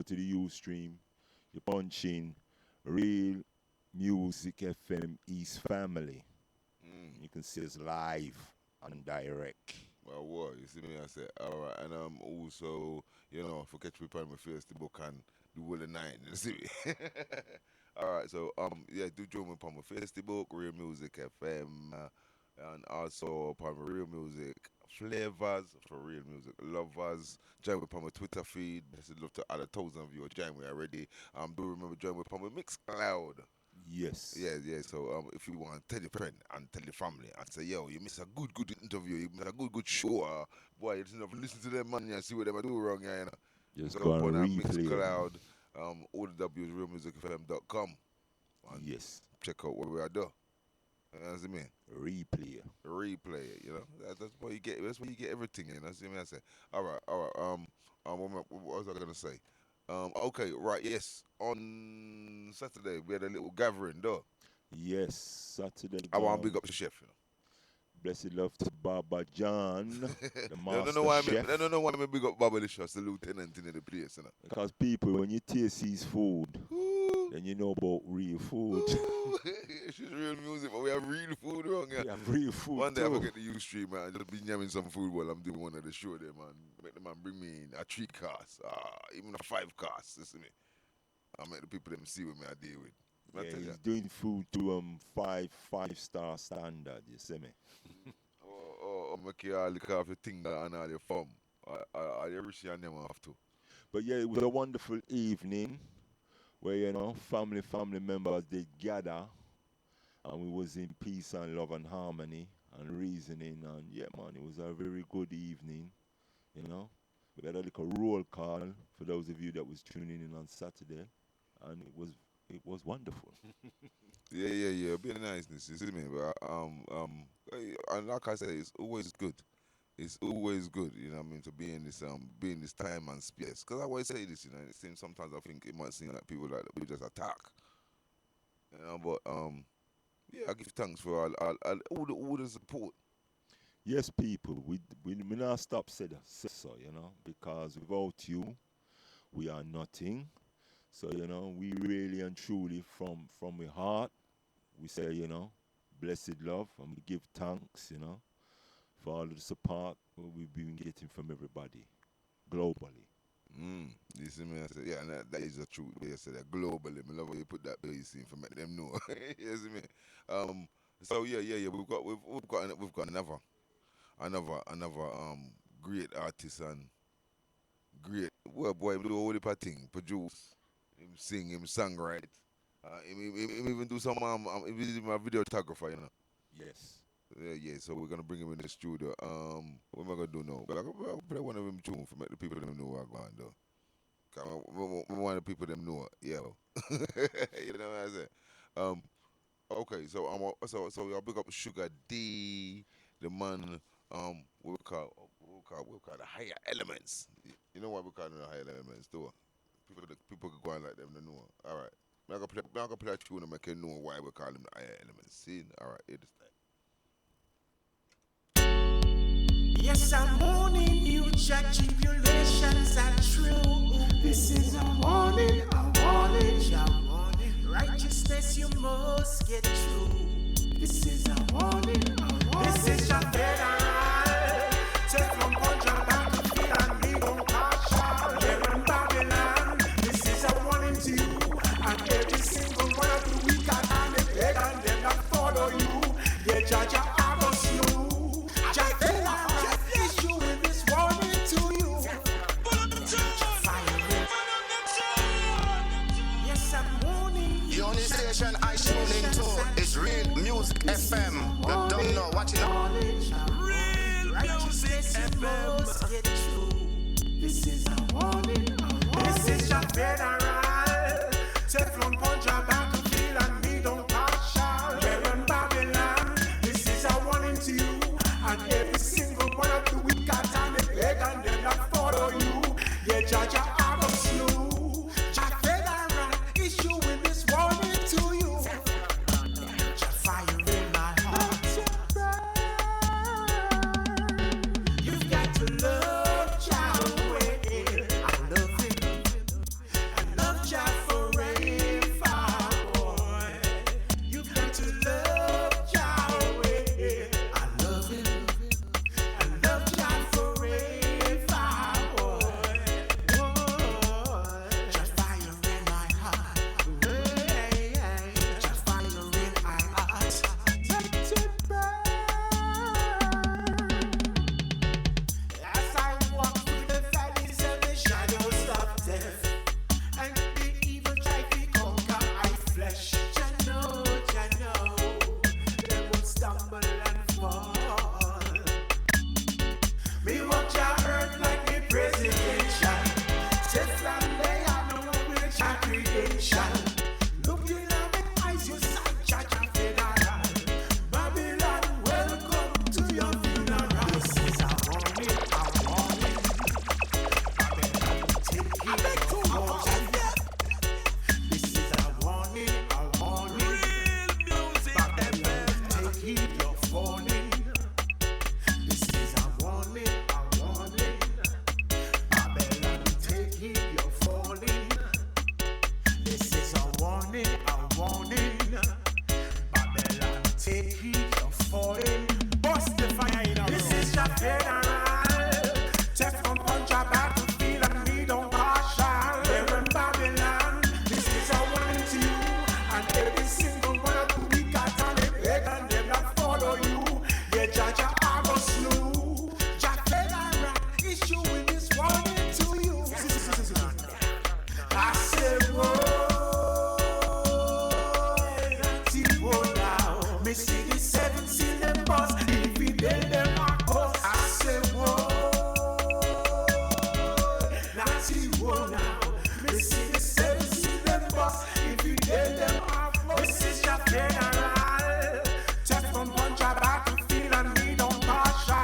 to the Ustream, you punch in Real Music FM East Family. Mm. You can see us live and direct. Well, what you see me? I said, all right, and also, for catch me on my Facebook and the Will of Nine. You see me? All right, so yeah, do join me on my Facebook, Real Music FM, and also upon my Real Music Flavors for Real Music Lovers. Join me on my Twitter feed. Blessed love to all 1,000 of you. Join me already. Do remember join me on my Mixcloud. Yes. Yeah, yeah. So if you want, tell your friend and tell your family and say, yo, you miss a good interview, you miss a good show. Boy, you know, listen to them man and see what they do wrong. Yeah, you know. Just Go go up and on our replay it. Mixcloud, all the W's realmusicfm.com and Yes. check out what we are doing. You know what I mean? Replay. Replay it. You know, that's why you get. That's why you get everything. You know what I mean? I say, all right, all right. What was I gonna say? Okay, right, yes. On Saturday we had a little gathering, though. Yes. Saturday I want to gone. big up the chef, Blessed love to Baba John, the I don't know master why chef. I don't know why I big up Baba Licious, the lieutenant in the place, you know. Because people, when you taste his food, Ooh, then you know about real food. ooh. She's real music, but we have real food wrong, yeah. We have real food One day I too. forget the Ustream, man. Just be yamming some food while I'm doing one of the show there, man. Make the man bring me in a 3 course, even a 5 course, listen me. I make the people them see what me I deal with. I Yeah, tell ya. he's doing food to five-star standard. You see me? Or make you all look off your thing and all your thumb. I wish you never have to. But yeah, it was a wonderful evening where family members they gather, and we was in peace and love and harmony and reasoning, and yeah, man, it was a very good evening. You know, we had a little roll call for those of you that was tuning in on Saturday, and it was wonderful. Yeah. Be niceness, you see me? But and like I said, it's always good. It's always good, you know what I mean, to be in this time and space. Because I always say this, you know, it seems sometimes I think it might seem like people like we just attack, you know. But yeah, I give thanks for all the support. Yes, people, we not stop say so, because without you, we are nothing. So, we really and truly from the heart, we say, blessed love, and we give thanks, for all of the support we've been getting from everybody globally. You see me? I said, yeah, and that is the truth. They said that globally. I love how you put that base in for make them know. You see me? So yeah. We've got another great artist and great well boy do all the thing, produce, him sing, him songwrite. Him even do some he's even a videographer, you know. Yes. Yeah. So we're gonna bring him in the studio. What am I gonna do now? But I'll play one of them tunes for make the people them know what I'm going though. 'Cause we want the people them know, yo. You know what I say? Um, okay, so so I'll pick up Sugar Dee, the man. We call the higher elements. You know what we call the higher elements, too. People can go on like them, they know. All right. I'm gonna play a tune and make you know why we call them the higher elements. See? All right, here this time. Yes, I'm warning you, your tribulations are true. This is a warning, your warning. Righteousness you must get through. This is a warning, This is your federal. Take from punch back to feet and leave on partial. Here in Babylon, this is a warning to you. And every single one of the weak and the beg and them that follow you. Yeah, judge your argos you. Just federal issue with this warning to you. Yes, I'm warning you. The only station I tune into is Real Music FM. You don't know what you know. Real Music FM. Get through. This is a warning. This is your federal. Teflon punch your battlefield and me don't partial. Here in Babylon, this is a warning to you. And every single one of the weak cat and the beg and them that follow you. Yeah, judge your arms you. Your federal issue with this warning to you. Your fire in my heart. You've got to love Yahweh. I love him. us. If you dare them off, this is your funeral. Take from punch a battlefield and we don't partial.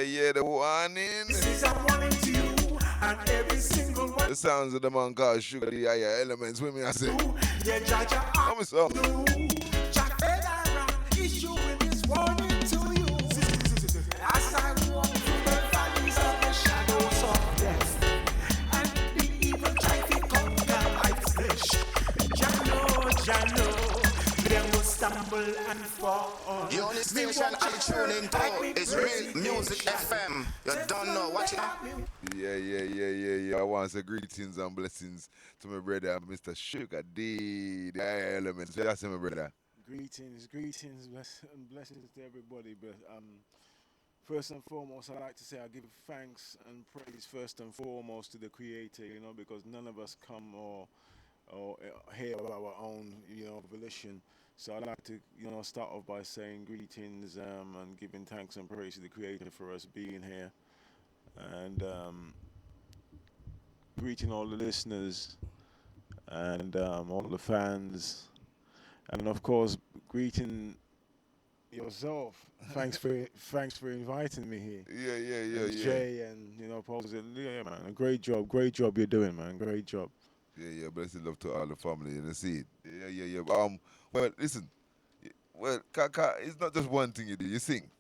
Yeah, the warning. This is a warning to you and every single one. The sounds of the man called Sugar Dee, yeah, elements with me, I say. Yeah, Jaja, Come on, so. Jack Federer issuing this warning to you. As I walk through the valleys of the shadows of death, and the evil try to conquer my flesh. Jano, they will stumble and fall. The only station I'm tuning to is Real Music FM. You don't know, watch it out. Yeah. I want to say greetings and blessings to my brother, Mr. Sugar Dee, the higher elements. That's my brother. Greetings, and blessings to everybody. But first and foremost, I like to say I give thanks and praise first and foremost to the Creator, because none of us come or hear of our own, volition. So I'd like to, start off by saying greetings and giving thanks and praise to the Creator for us being here, and greeting all the listeners and all the fans. And of course, greeting yourself. Thanks for inviting me here. Yeah. Jay and Paul said, yeah, man, great job you're doing, man, great job. Yeah. Blessed love to all the family and the seed. Yeah. Well, listen. Well, Kaka, it's not just one thing you do. You sing.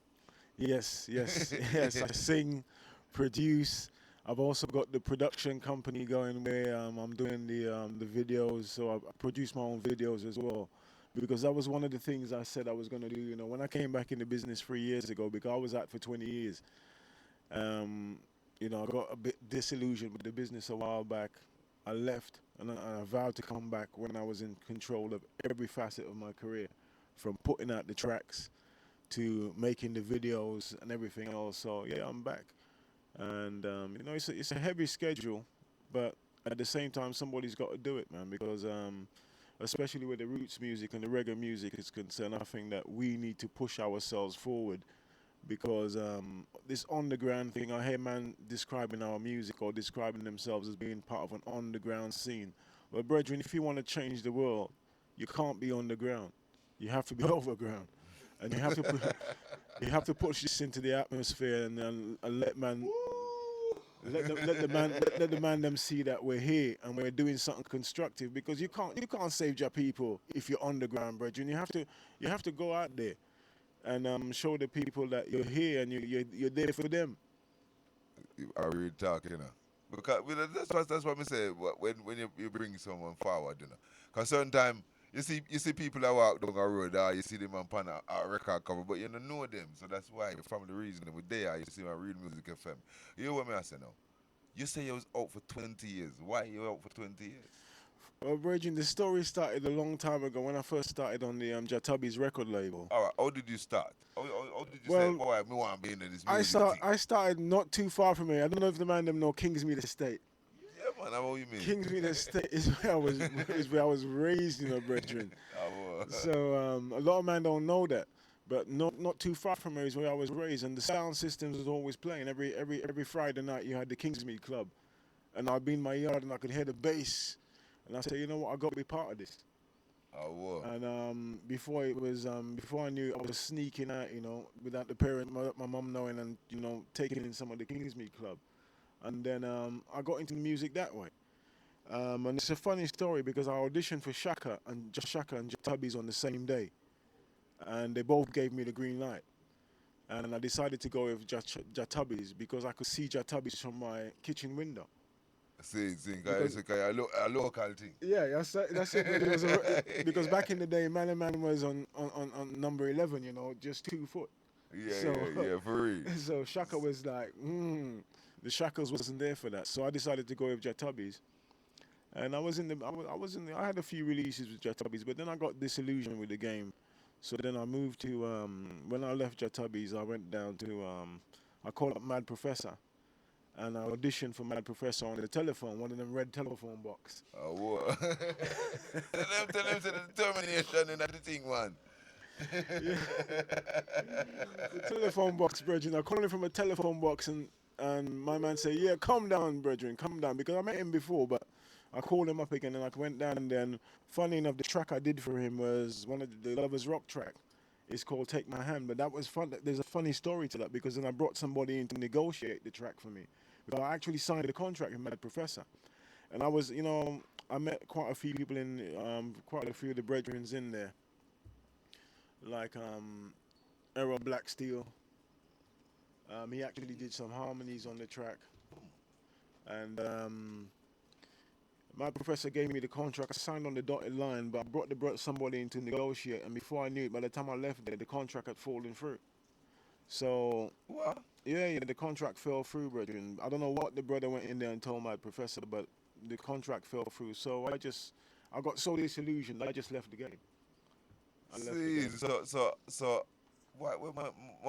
Yes. I sing, produce. I've also got the production company going where I'm doing the videos. So I produce my own videos as well. Because that was one of the things I said I was going to do, when I came back in the business 3 years ago, because I was out for 20 years. I got a bit disillusioned with the business a while back. I left, and I vowed to come back when I was in control of every facet of my career, from putting out the tracks to making the videos and everything else. So, yeah, I'm back. And, it's a heavy schedule, but at the same time, somebody's got to do it, man, because... especially with the roots music and the reggae music is concerned, I think that we need to push ourselves forward, because this underground thing, I hear man describing our music or describing themselves as being part of an underground scene. Well, brethren, if you want to change the world, you can't be underground. You have to be overground. And you have to push this into the atmosphere and let man... Let the man them see that we're here and we're doing something constructive, because you can't save your people if you're underground, brethren. You have to go out there and show the people that you're here and you're there for them. Are we talking, Because that's what I say when you bring someone forward, Because sometimes you see people that walk down the road, you see them on a record cover, but you don't know them. So that's why, from the reason that we're there, you see my Real Music FM. You know what I say now? You say you was out for 20 years. Why you out for 20 years? Well, Virgin, the story started a long time ago when I first started on the Jatabi's record label. All right, how did you start? How did you say, oh, I want to be in this music thing? I started not too far from here. I don't know if the man them know Kingsmead Estate. Yeah, man, what you mean? Kingsmead Estate is where I was raised, brethren. So a lot of men don't know that. But not too far from here is where I was raised, and the sound systems was always playing. Every Friday night you had the Kingsmead Club, and I'd be in my yard and I could hear the bass, and I said, you know what, I got to be part of this. Oh, wow. And before I knew it, I was sneaking out, without the my mum knowing, and taking in some of the Kingsmead Club, and then I got into music that way. And it's a funny story because I auditioned for Shaka and Jatabi's on the same day. And they both gave me the green light. And I decided to go with Jatabi's because I could see Jatabi's from my kitchen window. It's a local thing. Yeah, that's it. Because back in the day, Man was on number 11, just 2 foot. Yeah, for real. So Shaka was like, the Shackles wasn't there for that. So I decided to go with Jatabi's. And I had a few releases with Jatabi's, but then I got disillusioned with the game. So then I moved to, when I left Jatabi's, I went down to, I called up Mad Professor, and I auditioned for Mad Professor on the telephone, one of them red telephone box. Oh, what? Tell them to the determination in that thing, man. Yeah. The telephone box, brethren. I called him from a telephone box, and my man said, yeah, calm down, brethren, calm down, because I met him before, but I called him up again, and I went down. And then, funny enough, the track I did for him was one of the Lovers Rock track. It's called "Take My Hand," but that was fun. There's a funny story to that because then I brought somebody in to negotiate the track for me. Because I actually signed the contract with Mad Professor, and I was, I met quite a few people in, quite a few of the brethrens in there, like Errol Blacksteel. He actually did some harmonies on the track, and my professor gave me the contract. I signed on the dotted line, but I brought somebody in to negotiate, and before I knew it, by the time I left there, the contract had fallen through. So What? yeah, the contract fell through, brethren. I don't know what the brother went in there and told my professor, but the contract fell through. So I got so disillusioned, I just left the game. I left the See, game. so, what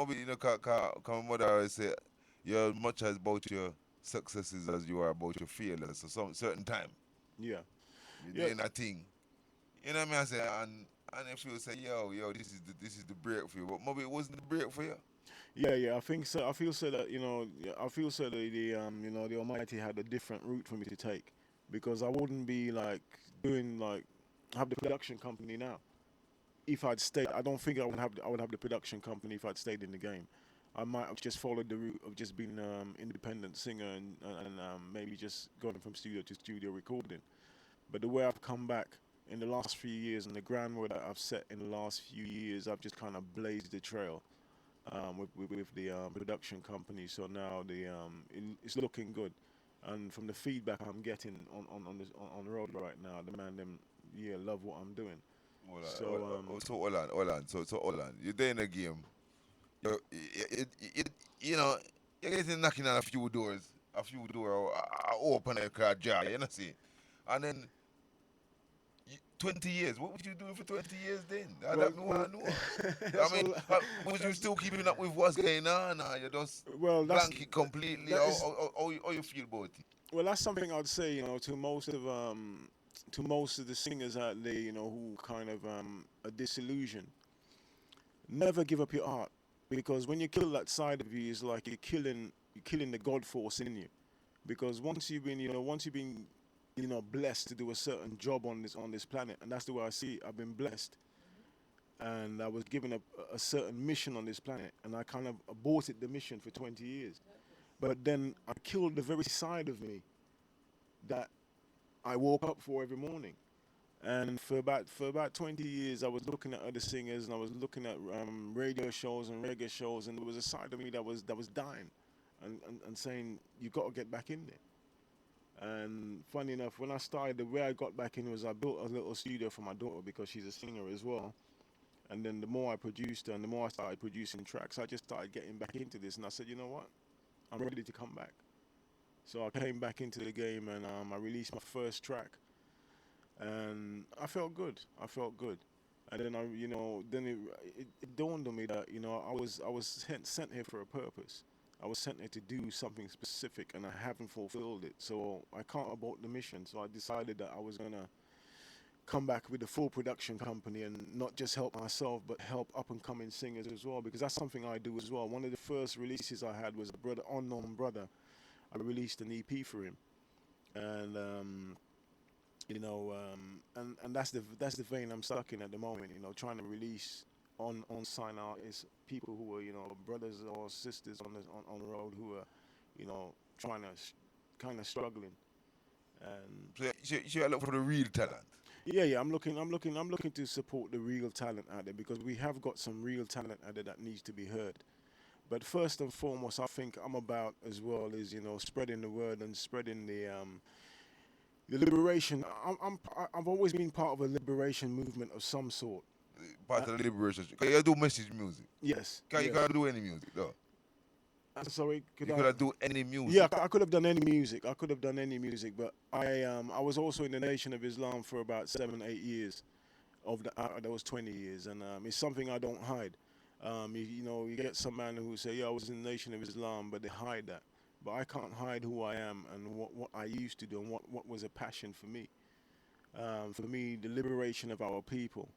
maybe my mother always say, you're much as about your successes as you are about your failures. So some certain time Yeah, you're yeah, doing a thing, you know what I mean? I say, and if you say, yo, this is the break for you, but maybe it wasn't the break for you. yeah. I think so. I feel so that yeah, I feel so that the Almighty had a different route for me to take, because I wouldn't be like doing like have the production company now. If I'd stayed, I don't think I would have the production company if I'd stayed in the game. I might have just followed the route of just being independent singer and maybe just going from studio to studio recording. But the way I've come back in the last few years and the groundwork that I've set in the last few years, I've just kind of blazed the trail with the production company. So now it's looking good. And from the feedback I'm getting on the road right now, the man them love what I'm doing. So So hold on. So hold on. You're there in a game. You, you know, you're getting knocking on a few doors. A few doors are open like a jar, you know, see? And then 20 years. What was you doing for 20 years then? I well, don't know. well, I know. I that's mean, all. was you That's still keeping up with what's going on? Or you just well, blank it completely? that is How you feel about it? well, that's something I'd say, to most of the singers out there, who kind of are disillusioned. Never give up your art, because when you kill that side of you, it's like you're killing the God force in you. Because once you've been, blessed to do a certain job on this planet, and that's the way I see it. I've been blessed, and I was given a certain mission on this planet, and I kind of aborted the mission for 20 years. But then I killed the very side of me that I woke up for every morning. And for about 20 years, I was looking at other singers, and I was looking at radio shows and reggae shows, and there was a side of me that was dying, and saying you got to get back in there. And funny enough, when I started, the way I got back in was I built a little studio for my daughter because she's a singer as well. And then the more I produced and the more I started producing tracks, I just started getting back into this, and I said, you know what, I'm ready to come back. So I came back into the game, and I released my first track, and I felt good. I felt good. And then it dawned on me that I was sent here for a purpose. I was sent here to do something specific, and I haven't fulfilled it. So I can't abort the mission. So I decided that I was gonna come back with a full production company and not just help myself, but help up and coming singers as well, because that's something I do as well. One of the first releases I had was a brother, unknown brother. I released an EP for him, and and that's the vein I'm stuck in at the moment. Trying to release on sign artists, people who are brothers or sisters on the road who are trying to kind of struggling. And So you look for the real talent. yeah, I'm looking to support the real talent out there, because we have got some real talent out there that needs to be heard. But first and foremost, I think I'm about as well is spreading the word and spreading the liberation. I've always been part of a liberation movement of some sort. Part of the liberation. Cause you do message music. Yes, You yes. can't do any music, though. Sorry, could You I? could do any music. Yeah, I could have done any music. I could have done any music, but I was also in the Nation of Islam for about 7 8 years out of those 20 years, and it's something I don't hide. You get some man who say, "Yeah, I was in the Nation of Islam," but they hide that. But I can't hide who I am and what I used to do and what was a passion for me. For me, the liberation of our people,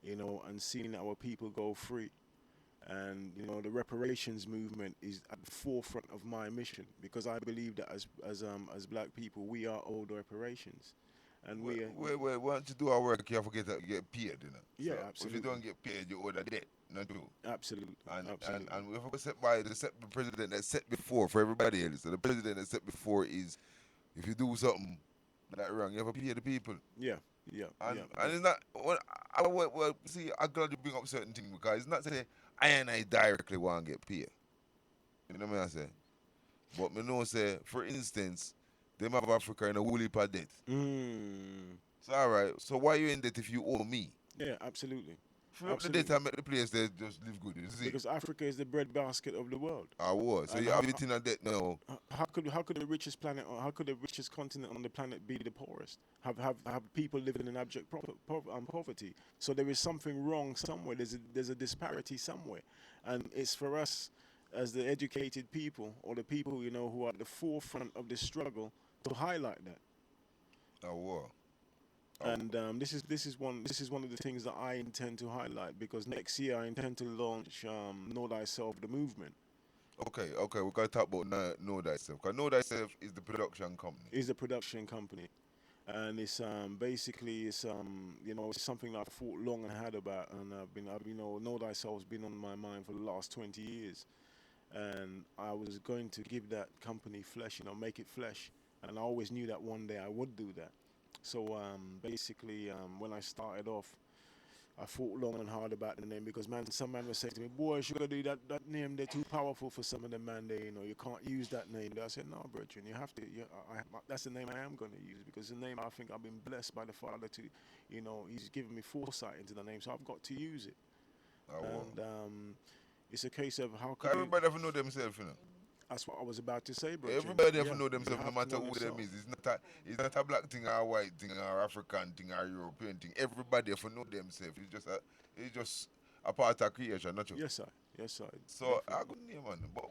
and seeing our people go free. And the reparations movement is at the forefront of my mission because I believe that as black people we are owed reparations, and Wait, we wait. Once you do our work, you have to get paid, you know. yeah, So if you absolutely, don't get paid, you owe the debt. Not true. absolutely, And and absolutely. and if we set by the president that set before for everybody else. So the president that set before is if you do something that wrong, you have to pay the people. Yeah, yeah, And yeah, and it's not well, see, I'm glad you bring up certain things because it's not say I directly want to get paid. You know what I say? But me know say, for instance, them have Africa in a woolly heap of debt. mm, So alright, so why you in debt if you owe me? yeah, absolutely, Free up the debt absolutely. and make the place there just live good. You see? Because Africa is the breadbasket of the world. I was. So And you have it in a debt now. how could the richest planet, or how could the richest continent on the planet be the poorest? Have people living in abject poverty? So there is something wrong somewhere. There's a disparity somewhere, and it's for us as the educated people or the people who are at the forefront of the struggle to highlight that. I was. And this is one of the things that I intend to highlight because next year I intend to launch Know Thyself the movement. Okay, we're gonna talk about Know Thyself. Cause Know Thyself is the production company. Is a production company, and it's basically it's something that I thought long and hard about, and I've Know Thyself's been on my mind for the last 20 years, and I was going to give that company flesh, make it flesh, and I always knew that one day I would do that. So basically, when I started off, I thought long and hard about the name because some man was saying to me, "Boy, Sugar Dee, that name they're too powerful for some of them man. You can't use that name." I said, "No, brethren, you have to. That's the name I am going to use because the name I think I've been blessed by the Father to, He's given me foresight into the name, so I've got to use it." I was. And it's a case of how Cause could you. everybody have to know themselves, you know. That's what I was about to say, brethren. Everybody have Yeah, to know you themselves, no have to matter know who them yourself. is. It's not a black thing or a white thing or African thing or European thing. Everybody have to know themselves. It's just a part of creation, not true. Yes, sir. Yes, sir. So I Definitely. could name man. But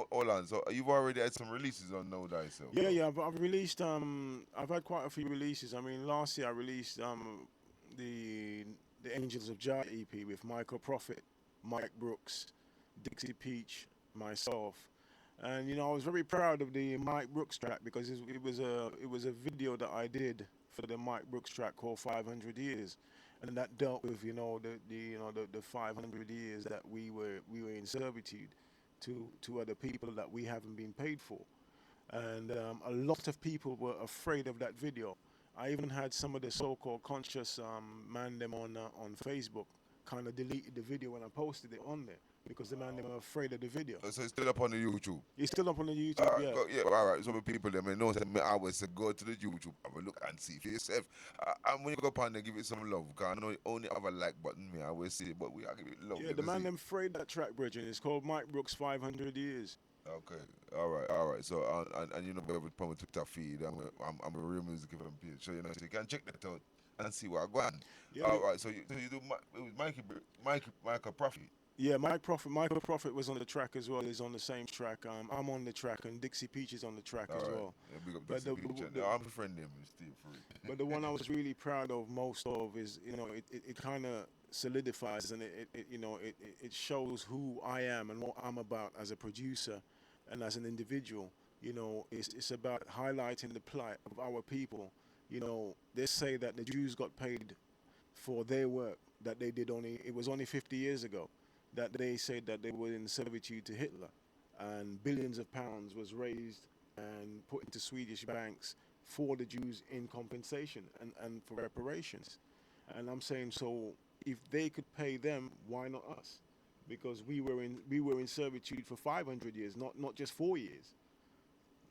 hold on. So you've already had some releases on Know Thyself. Yeah, yeah. I've released. I've had quite a few releases. I mean, last year I released the the Angels of Jah EP with Michael Prophet, Mike Brooks, Dixie Peach, myself, and I was very proud of the Mike Brooks track because it was a video that I did for the Mike Brooks track called 500 Years, and that dealt with the 500 years that we were in servitude to other people that we haven't been paid for, and a lot of people were afraid of that video. I even had some of the so-called conscious man them on Facebook kind of deleted the video when I posted it on there because the man them were afraid of the video. So it's still up on the YouTube. It's still up on the All YouTube, right, yeah. yeah, all right. So the people them know that me always say go to the YouTube, have a look and see for yourself. And when you go up and give it some love, cause I know you only have a like button. Me I always say, but we are give it love. Yeah, You the know, man see? them afraid that track, Bridget. It's called Mike Brooks 500 Years. Okay, all right. So and you know, every time Twitter feed, I'm a real music event page, so so you can check that out and see what I go on. Yeah, All right. So you do it was Michael Prophet. yeah. Michael Prophet was on the track as well. He's on the same track. I'm on the track, and Dixie Peach is on the track All as right. well. Yeah, big up But this the, picture. the, I'm a friend name Steve Free. But the one I was really proud of most of is, it kind of solidifies and it shows who I am and what I'm about as a producer and as an individual. It's about highlighting the plight of our people. They say that the Jews got paid for their work that they did it was only 50 years ago that they said that they were in servitude to Hitler and billions of pounds was raised and put into Swedish banks for the Jews in compensation and for reparations. And I'm saying, so if they could pay them, why not us? Because we were in servitude for 500 years, not just 4 years.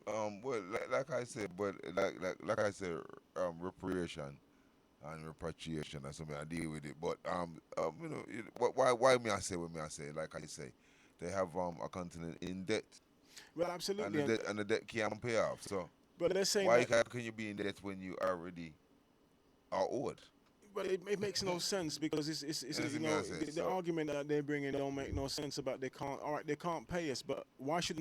Well, like I said, but like I said, reparation and repatriation and something I deal with it. But why me I say what me I say? Like I say, they have a continent in debt, Well, and absolutely. the debt can't pay off. So But they're saying why that. can you be in debt when you already are owed? But it makes no sense because it's Doesn't make sense, the so- argument that they're bringing don't make no sense about they can't. All right, they can't pay us, but why should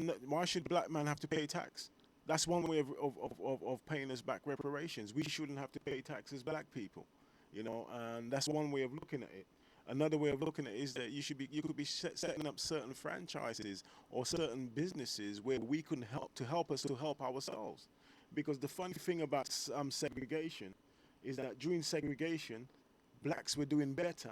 black man have to pay tax? That's one way of paying us back reparations. We shouldn't have to pay tax as black people, and that's one way of looking at it. Another way of looking at it is that you could be setting up certain franchises or certain businesses where we can help us to help ourselves. Because the funny thing about segregation is that during segregation, blacks were doing better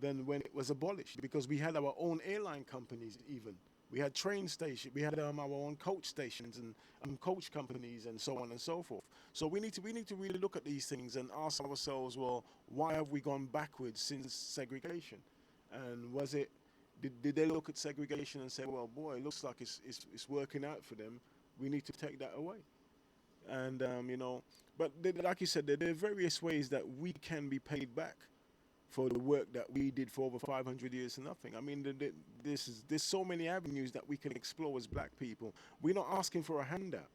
than when it was abolished because we had our own airline companies even. We had train stations, we had our own coach stations and coach companies and so on and so forth. So we need to really look at these things and ask ourselves, well, why have we gone backwards since segregation? And was it did they look at segregation and say, well, boy, it looks like it's working out for them. We need to take that away. And but like you said, there are various ways that we can be paid back for the work that we did for over 500 years to nothing. I mean, there's so many avenues that we can explore as black people. We're not asking for a handout.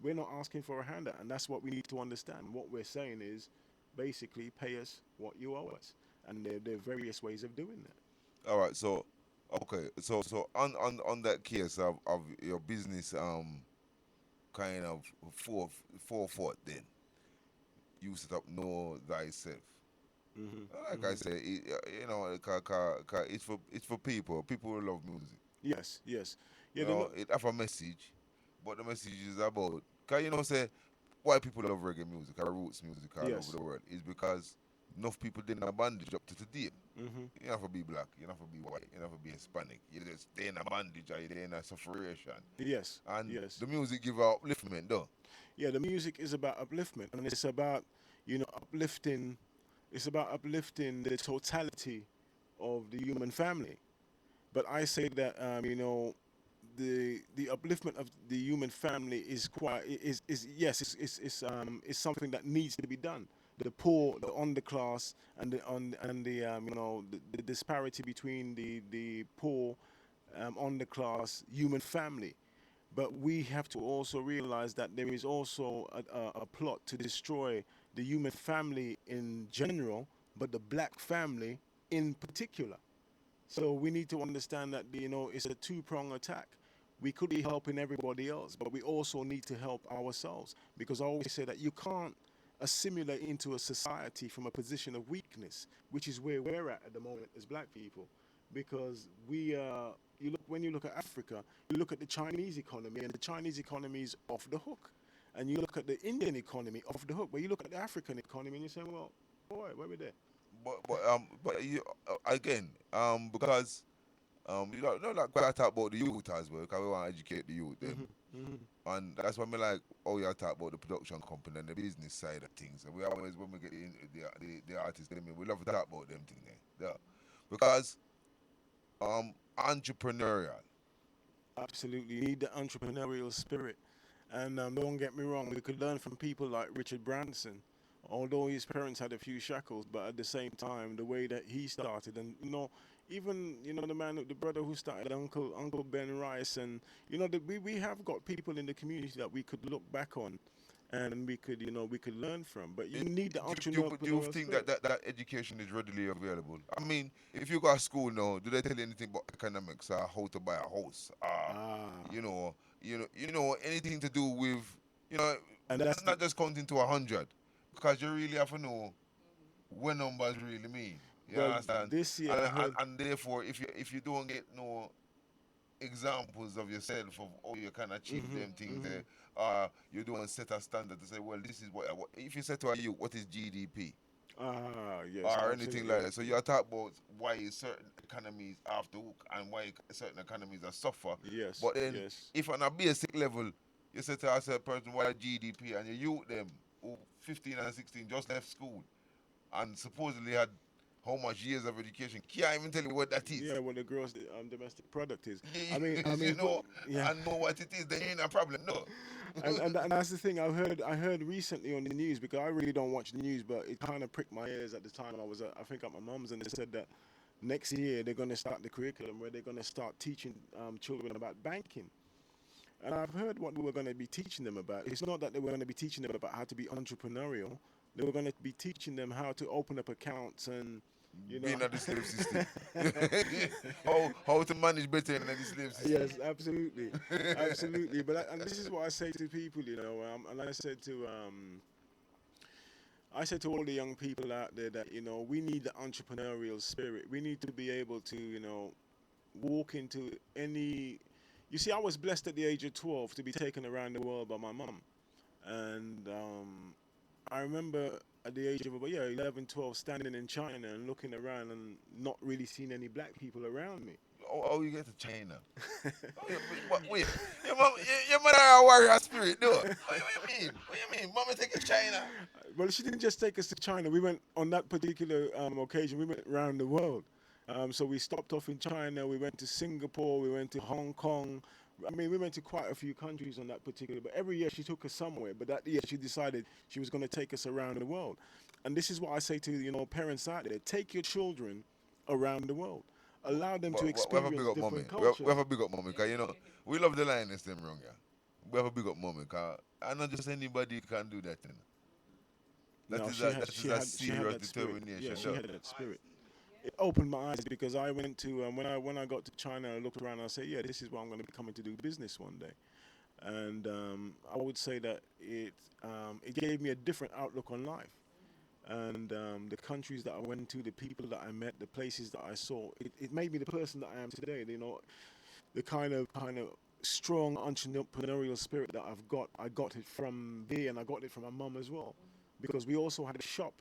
We're not asking for a handout, and that's what we need to understand. What we're saying is, basically, pay us what you owe us, and there are various ways of doing that. All right, so okay, so on that case of your business kind of forethought, then you set up know thyself. Like I say, it's for people who love music. Yes, yes, yeah. You know, it have a message, but the message is about, cause say why people love reggae music or roots music all Yes. over the world is because enough people didn't have bondage up to today. Mm-hmm. You don't have to be black, you don't have to be white, you don't have to be Hispanic. You just stay in a bondage or you stay in a sufferation. Yes, And yes. the music give out upliftment, though. Yeah, the music is about upliftment, and it's about uplifting. It's about uplifting the totality of the human family. But I say that the upliftment of the human family is quite is yes it's something that needs to be done. The poor, the underclass, and the disparity between the poor, underclass human family. But we have to also realize that there is also a plot to destroy the human family in general, but the black family in particular. So we need to understand that it's a two-pronged attack. We could be helping everybody else, but we also need to help ourselves because I always say that you can't assimilate into a society from a position of weakness, which is where we're at the moment as black people, because when you look at Africa, you look at the Chinese economy, and the Chinese economy is off the hook, and you look at the Indian economy off the hook, but you look at the African economy and you say, well, boy, where we there? But you again, because like I talk about the youth as well, because we want to educate the youth them. And that's why me like, you talk about the production company and the business side of things. And we always, when we get in the artists, we love to talk about them things there. Yeah. Because entrepreneurial. Absolutely, you need the entrepreneurial spirit. And don't get me wrong, we could learn from people like Richard Branson. Although his parents had a few shackles, but at the same time, the way that he started, and even the brother who started, Uncle Ben Rice, and we have got people in the community that we could look back on, and we could learn from. But you need the entrepreneurial Do you think spirit. that education is readily available? I mean, if you go to school now, do they tell you anything about economics, how to buy a house, Ah, anything to do with, and that's not just counting to 100, because you really have to know what numbers really mean. You well, understand? this year And, I and, heard. and therefore, if you don't get no examples of yourself of how you can achieve them things, you don't set a standard to say, well, this is what if you say to a youth, what is GDP? Yes, Or anything absolutely. like that. So you talk about why certain economies have to hook and why certain economies are suffer. Yes, But then, yes. if on a basic level, you say to a certain person what GDP and you youth them who 15 and 16 just left school and supposedly had how much years of education, can't even tell you what that is. Yeah, what the gross domestic product is. Yeah, I mean, yeah. and know what it is, then ain't a problem, no. And that's the thing I heard recently on the news because I really don't watch the news, but it kind of pricked my ears at the time. I think at my mum's, and they said that next year they're going to start the curriculum where they're going to start teaching children about banking. And I've heard what we were going to be teaching them about. It's not that they were going to be teaching them about how to be entrepreneurial. They were going to be teaching them how to open up accounts and Being at the slave system. how to manage better in the slave system. Yes, absolutely, absolutely. And this is what I say to people, and I said to I say to all the young people out there that we need the entrepreneurial spirit. We need to be able to walk into any. You see, I was blessed at the age of 12 to be taken around the world by my mum, and I remember at the age of about 11, 12, standing in China and looking around and not really seeing any black people around me. Oh, you get to China. Oh, wait, your mother a warrior spirit, though. What you mean? What you mean? Mama take you to China? Well, she didn't just take us to China. We went on that particular occasion. We went around the world. So we stopped off in China. We went to Singapore. We went to Hong Kong. I mean, we went to quite a few countries on that particular. But every year she took us somewhere. But that year she decided she was going to take us around the world. And this is what I say to parents out there: take your children around the world. Allow them to We have a big experience up mommy. different cultures. We have a big up mommy, because we love the lioness them wrong, yeah. We have a big up mommy, because I not just anybody can do that, That No, is she a had that is she a had she had serious that spirit. Yeah, determination, she though. had that spirit. It opened my eyes because I went to when I got to China, I looked around and I said, yeah, this is where I'm going to be coming to do business one day. And I would say that it gave me a different outlook on life. And the countries that I went to, the people that I met, the places that I saw, it made me the person that I am today. The kind of strong entrepreneurial spirit that I've got. I got it from there, and I got it from my mum as well, because we also had a shop.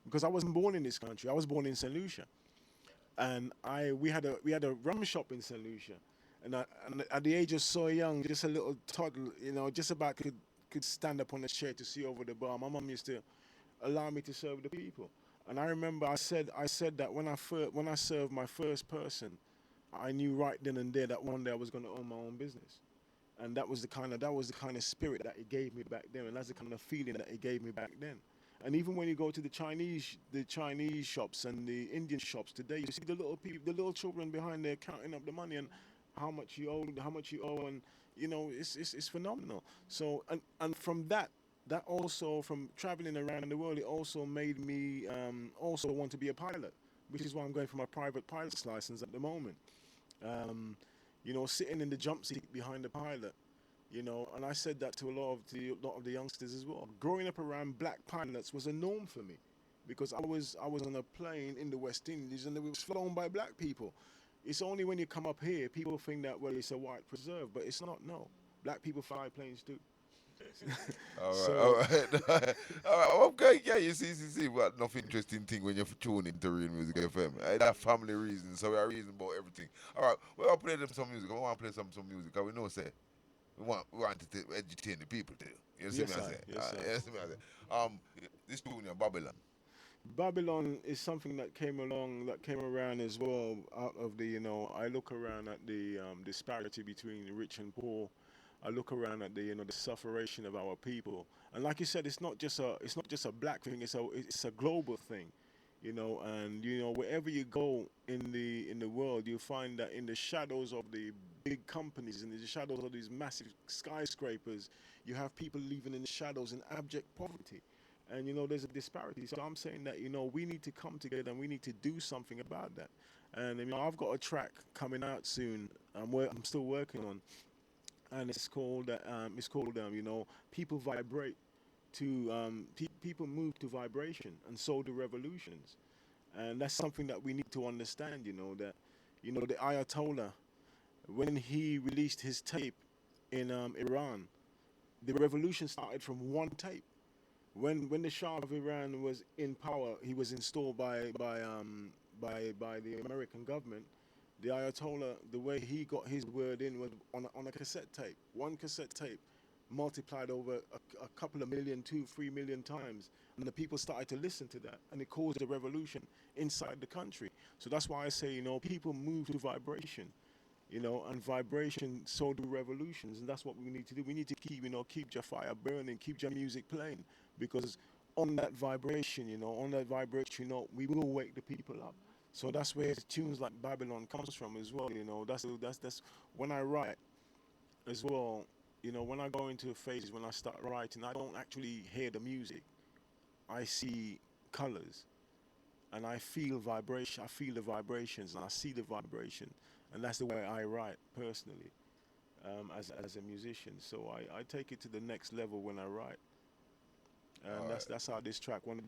Because I wasn't born in this country, I was born in Saint Lucia, and we had a rum shop in Saint Lucia, and at the age of so young, just a little toddler, just about could stand up on a chair to see over the bar. My mum used to allow me to serve the people, and I remember I said that when I served my first person, I knew right then and there that one day I was going to own my own business, and that was the kind of spirit that it gave me back then, and that's the kind of feeling that it gave me back then. And even when you go to the Chinese shops and the Indian shops today, you see the little people, the little children behind there counting up the money and how much you owe, and it's phenomenal. So and from that also from traveling around the world, it also made me also want to be a pilot, which is why I'm going for my private pilot's license at the moment. Sitting in the jump seat behind the pilot, and I said that to a lot of the youngsters as well. Growing up around black pilots was a norm for me, because I was on a plane in the West Indies and it was flown by black people. It's only when you come up here people think that, well, it's a white preserve, but it's not. No, black people fly planes too. All right, all So right, all right. Okay, yeah. You see, what enough interesting thing when you tune into Real Music FM. That family reason, so we are reason about everything. All right, we will play them some music. I want to play some music. Cause we know say we want to entertain the people too. You see me yes, I I say. yes, I. You see me I say. This tune here, Babylon. Babylon is something that came around as well. Out of I look around at the disparity between the rich and poor. I look around at the sufferation of our people, and like you said, it's not just a black thing. It's a global thing, and wherever you go in the world, you find that in the shadows of the big companies, in the shadows of these massive skyscrapers, you have people living in the shadows in abject poverty, and there's a disparity. So I'm saying that we need to come together and we need to do something about that. And I've got a track coming out soon. I'm still working on, and it's called people vibrate to people move to vibration, and so do revolutions. And that's something that we need to understand. That the Ayatollah, when he released his tape in Iran, the revolution started from one tape. When the Shah of Iran was in power, he was installed by the American government. The Ayatollah, the way he got his word in was on a cassette tape. One cassette tape multiplied over a couple of million, 2, 3 million times, and the people started to listen to that, and it caused a revolution inside the country. So that's why I say, people move to vibration, and vibration so do revolutions, and that's what we need to do. We need to keep your fire burning, keep your music playing, because on that vibration, we will wake the people up. So that's where tunes like Babylon comes from as well. That's when I write as well. When I go into a phase, when I start writing, I don't actually hear the music. I see colors, and I feel vibration. I feel the vibrations, and I see the vibration, and that's the way I write personally, as a musician. So I take it to the next level when I write, And that's how this track, and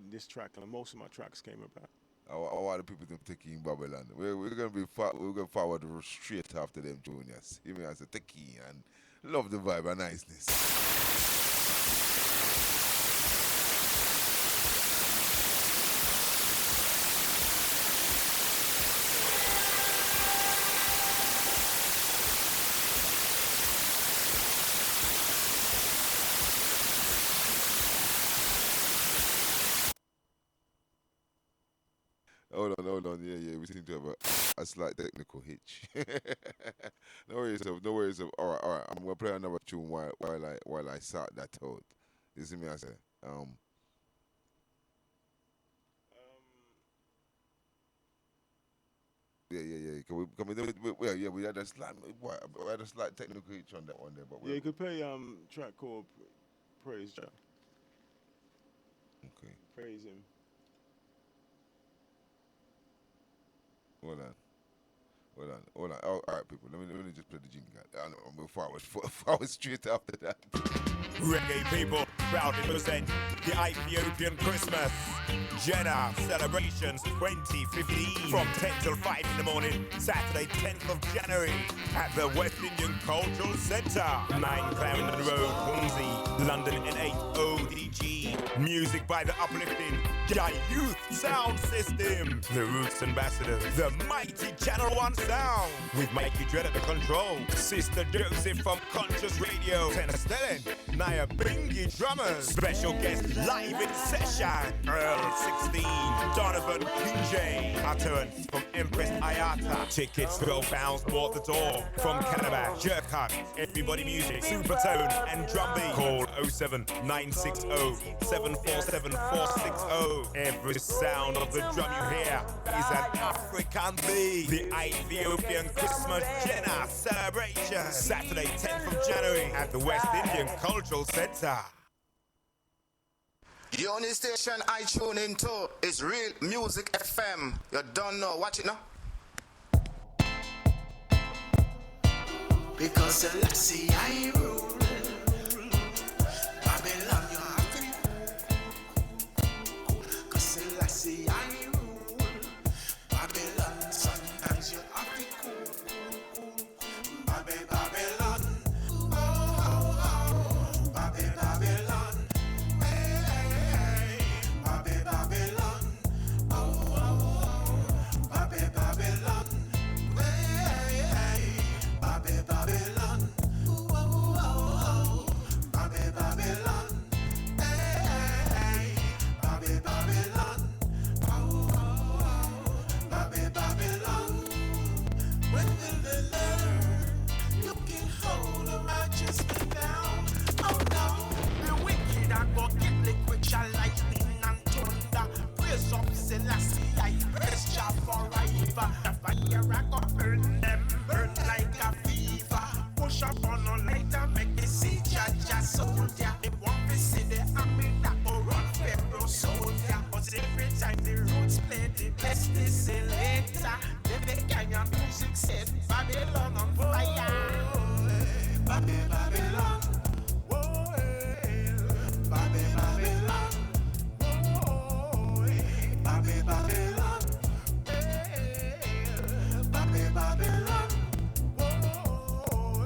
most of my tracks came about. I want the people to take in Babylon. We're gonna be we're gonna forward straight after them juniors. Even as a techie and love the vibe and niceness. Hold on, yeah, we seem to have a slight technical hitch. No worries of. All right, I'm gonna play another tune while I sort that out. You see me, I say, yeah. We had a slight technical hitch on that one there, but Yeah, you could play track called Praise Jah. Okay. Praise him. Hold on. Oh, all right, people. Let me just play the jingle. I know, before I was straight after that. Reggae people proudly present the Ethiopian Christmas Jenna Celebrations 2015 from 10 till 5 in the morning, Saturday 10th of January at the West Indian Cultural Centre, 9 Clarendon Road, Hornsey, London N8 ODG. Music by the uplifting Jai Youth Sound System, the Roots Ambassadors, the mighty Channel 1 Sound, with Mikey Dread at the control, Sister Joseph from Conscious Radio, Tenor Stellan, Naya Bingy Drummers, special guest live in session, Earl 16, Donovan Kinjay, utterance from Empress Ayata, tickets £12 more at the door, from Calabash, Jerk Hut, Everybody Music, Supertone and Drumbeat, call 07960 747 460. Every sound of the drum you hear is an African beat. The Ethiopian Christmas Jenna Celebration, Saturday 10th of January at the West Indian Cultural Centre. The only station I tune into is Real Music FM. You don't know, watch it now. Because Selassie I rule. Babylon you have to rule. Because Selassie I rule. Babylon sometimes you have to cool. Babylon. Oh. Babylon. Hey. Babylon. Oh. Babylon. Hey. Babylon. Oh. Babylon. Hey. Babylon. Oh. Babylon. When will they learn? You can hold a righteous man down. Oh no, the wicked are gonna get liquid shall lightning and thunder. Praise up Selassie, I praise Jah forever. The fire I go burn them, burn like a fever. Push up on a lighter, make me see Jah soldier. They want to see the army that go run Pharaoh soldier. But every time the roots play, the best is later. They gang and music set Babylon on fire. Babylon. Whoa, Babylon. Whoa, Babylon. Babylon. Whoa,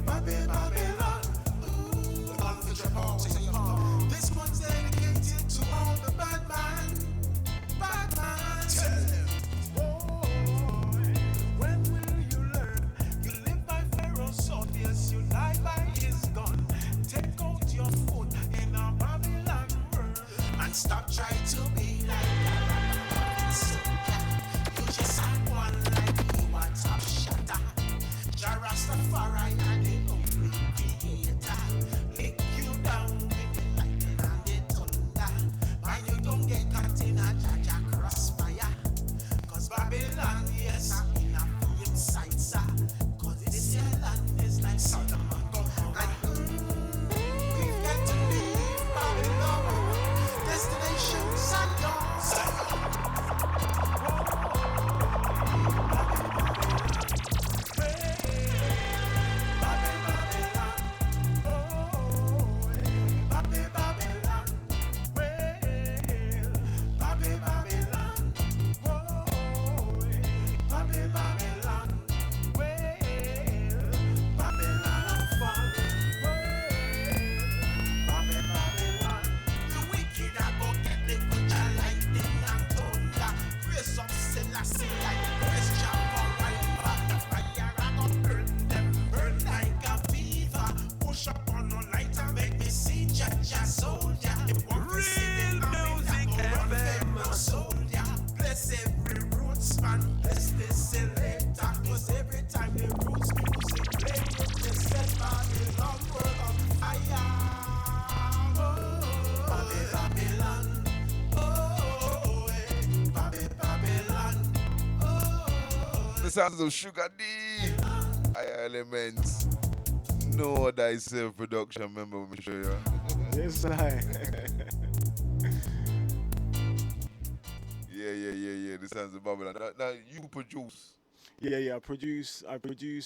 Babylon. This one's dedicated to all the bad man. Bad man. Tell them. When will you learn? You live by Pharaoh's sword, yes, you lie by his gun. Take out your foot in a Babylon world and stop trying to be like that. sounds of Sugar Dee. Higher Elements. Know Thyself production. Remember when we show you? Yes, I. Yeah. The sounds of Babylon. Now you produce. Yeah. I produce,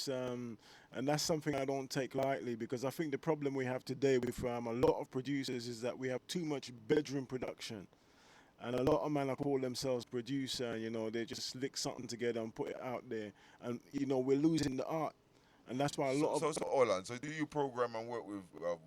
and that's something I don't take lightly because I think the problem we have today with a lot of producers is that we have too much bedroom production. And a lot of men call themselves producer, they just slick something together and put it out there. And, we're losing the art. And that's why a lot of So hold on. So do you program and work with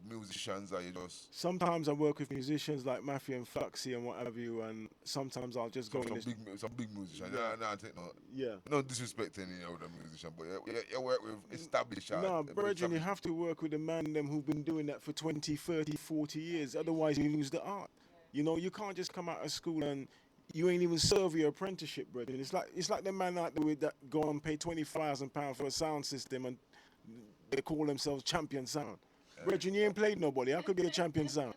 musicians, or you just sometimes I work with musicians like Matthew and Fluxy and what have you, and sometimes I'll just go in this. some big musicians? Yeah. No, I think no. Yeah. No disrespect any other musician, but you work with established No, artists. Virgin, you have to work with the man them who've been doing that for 20, 30, 40 years. Otherwise, you lose the art. You can't just come out of school and you ain't even serve your apprenticeship, Virgin. It's like the man out there with that go and pay £20,000 for a sound system and they call themselves champion sound. Virgin, you ain't played nobody. How could be a champion sound?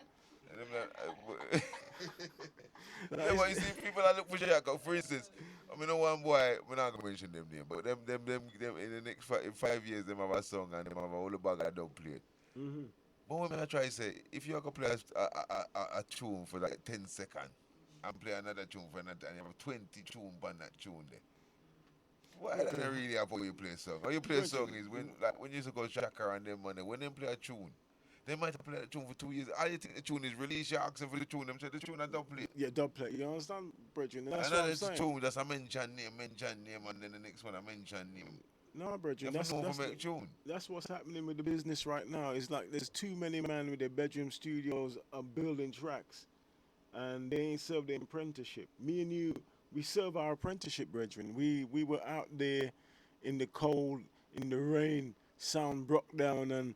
Yeah, but you see, people that look for Chicago, for instance, I mean, no one boy, we're not gonna mention them name, but them in the next in 5 years, them have a song and them have a whole bag of don't play it. Mm-hmm. But when I try to say, if you gonna play a tune for like 10 seconds and play another tune for another, and you have 20 tune on that tune there, why don't they really have how you play a song? How you play a song is when you used to go Shaka and them money, when they play a tune, they might have played a tune for 2 years. All you think the tune is released, you're asking for the tune, them say the tune and don't play. Yeah, dub play. You understand, Virgin? That's And what then I'm it's a saying. tune, that's a mention name, and then the next one a mention name. No, Virgin, You have to know for make tune. that's what's happening with the business right now. It's like there's too many men with their bedroom studios are building tracks, and they ain't served their apprenticeship. Me and you, we serve our apprenticeship, brethren. We were out there in the cold, in the rain, sound broke down, and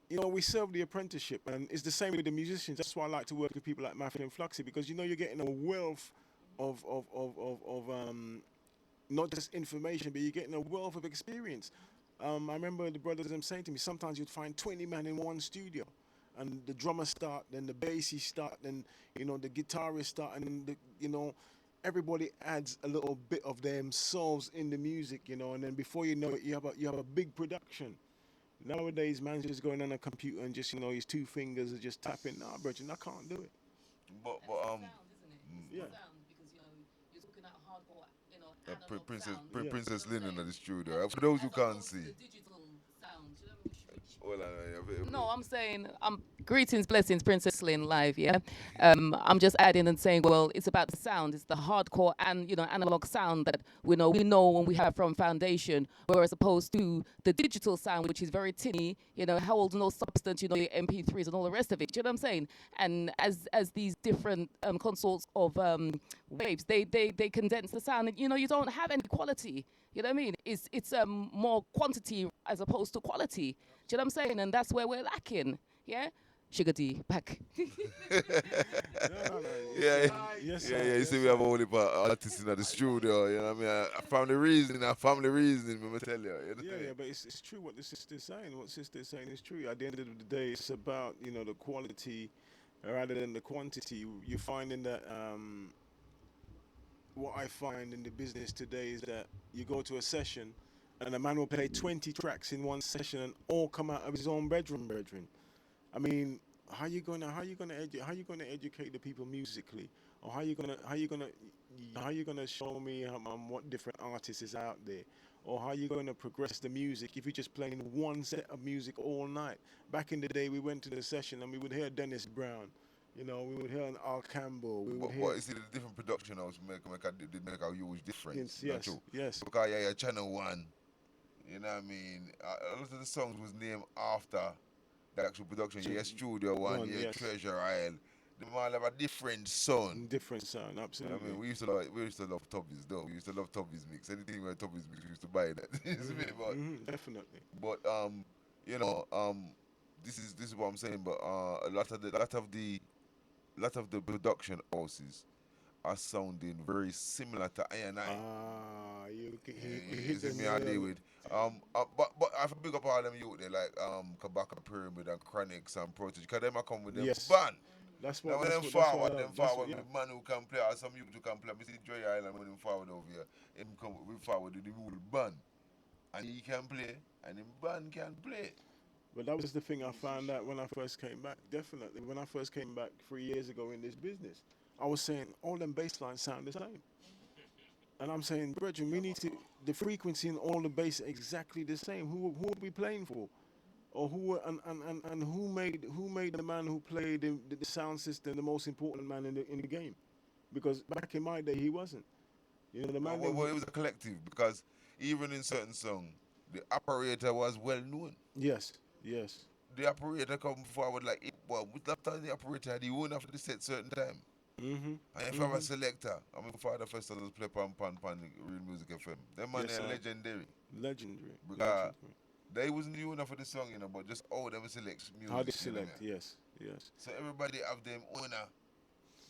we serve the apprenticeship, and it's the same with the musicians. That's why I like to work with people like Matthew and Fluxy because you're getting a wealth of not just information, but you're getting a wealth of experience. I remember the brothers them saying to me, sometimes you'd find 20 men in one studio, and the drummer start, then the bassist start, then the guitarist start, and then everybody adds a little bit of themselves in the music, and then before you know it, you have a big production. Nowadays, man's just going on a computer and just his two fingers are just tapping. Nah, Bridget, I can't do it. But Sound, isn't it? Yeah. Sound, because you're talking about hardcore, analog Princess sound. Linn in the studio. For those who can't see. The digital sound, which Well, no, I'm saying, greetings, blessings, Princess Linn live, yeah? I'm just adding and saying, well, it's about the sound. It's the hardcore and, analog sound that we know and we have from Foundation, whereas opposed to the digital sound, which is very tinny, holds no substance, your MP3s and all the rest of it. Do you know what I'm saying? And as these different consorts of waves, they condense the sound, and, you don't have any quality. You know what I mean? It's more quantity as opposed to quality. Do you know what I'm saying? And that's where we're lacking. Yeah? Sugar Dee, back. No. Yeah. Yes, Yeah, sir. you Yes, see, we have all the artists in the studio, you know what I mean? Family reasoning, let me tell you. Yeah, but it's true what the sister's saying. What sister's saying is true. At the end of the day, it's about, the quality rather than the quantity. You're finding that what I find in the business today is that you go to a session and a man will play 20 tracks in one session and all come out of his own bedroom. I mean, how you gonna educate the people musically, or how you gonna show me what different artists is out there, or how you gonna progress the music if you're just playing one set of music all night? Back in the day, we went to the session and we would hear Dennis Brown, we would hear an Al Campbell, we would hear. But you see, the different production houses make a huge difference. Yes. Because yeah, Channel 1, you know what I mean? A lot of the songs was named after the actual production. Yeah, Studio One, yeah, yes. Treasure Isle. They all have a different sound. Different sound, I absolutely. mean, we used to love Tubby's though. We used to love Tubby's mix. Anything with Tubby's mix, we used to buy that. Definitely. But this is what I'm saying. But a lot of the production houses are sounding very similar to I and I. You You hit see the me I deal nail. with. But I have to big up all them youth there like Kabaka Pyramid and Chronics and Protege, because them I come with them Yes. band. That's Now what. when That's them what. That's what I forward, them love. That's what. forward Yeah. with man who can play or some youth who can play. I see Joy Island when him forward over here. Him come with forward with the whole band. And he can play and him band can play. But that was the thing I found out when I first came back. Definitely, when I first came back 3 years ago in this business, I was saying all them bass lines sound the same. And I'm saying, brethren, we need to the frequency in all the bass exactly the same. Who are we playing for? Or and who made the man who played the sound system the most important man in the game? Because back in my day he wasn't. You know the man them Well, who, it was a collective because even in certain song, the operator was well known. yes, yes. The operator come forward like it well with that time the operator had the own after the set certain time. Mhm. And if I was a selector, I mean father first just play pan real music FM. Them man Yes, are sir. legendary. Legendary. Because Legendary. they wasn't the owner for the song, but just all them select music. How they you know what I select? mean? Yes, yes. So everybody have them owner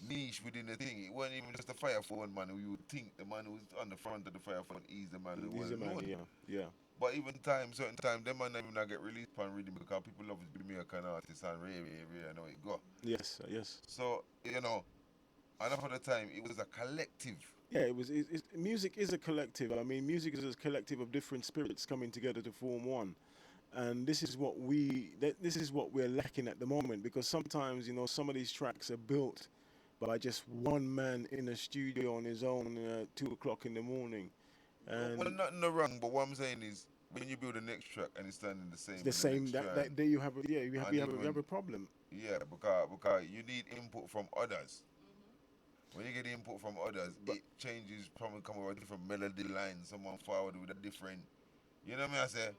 niche within the thing. It wasn't even just a fire phone man who you would think the man who's on the front of the fire phone is the man who He's was a man. known. Yeah, yeah. But even certain time, them man even not get released on rhythm because people love the American artists and rare, I know it go. Yes, yes. So, enough of the time, it was a collective. Yeah, it was. Music is a collective. I mean, music is a collective of different spirits coming together to form one. And this is what this is what we're lacking at the moment, because sometimes some of these tracks are built by just one man in a studio on his own at 2 o'clock in the morning, and Well, nothing no wrong, but what I'm saying is, when you build the next track and it's standing the same, it's with the same. next That track, there you have you And have a problem. yeah, because you need input from others. When you get input from others, it changes from come with a different melody line, someone forward with a different, you know what I say?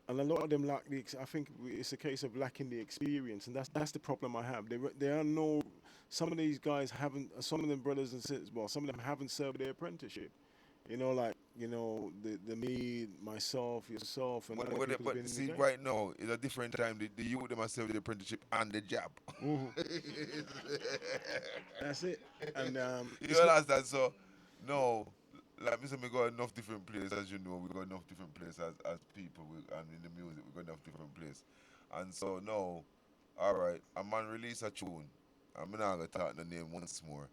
And a lot of them lack I think it's a case of lacking the experience, and that's the problem I have. There are no. Some of these guys haven't. Some of them brothers and sisters. Well, some of them haven't served their apprenticeship. The me, myself, yourself, and other people who've been in the See, game. right now, it's a different time. The youth them have served the apprenticeship and the job. That's it. And You it's not, understand? So, no, like me say, we got enough different places, as you know, we got enough different places as people, and in the music, we got enough different places. And so, no, all right, a man release a tune, I'm not going to talk the name once more,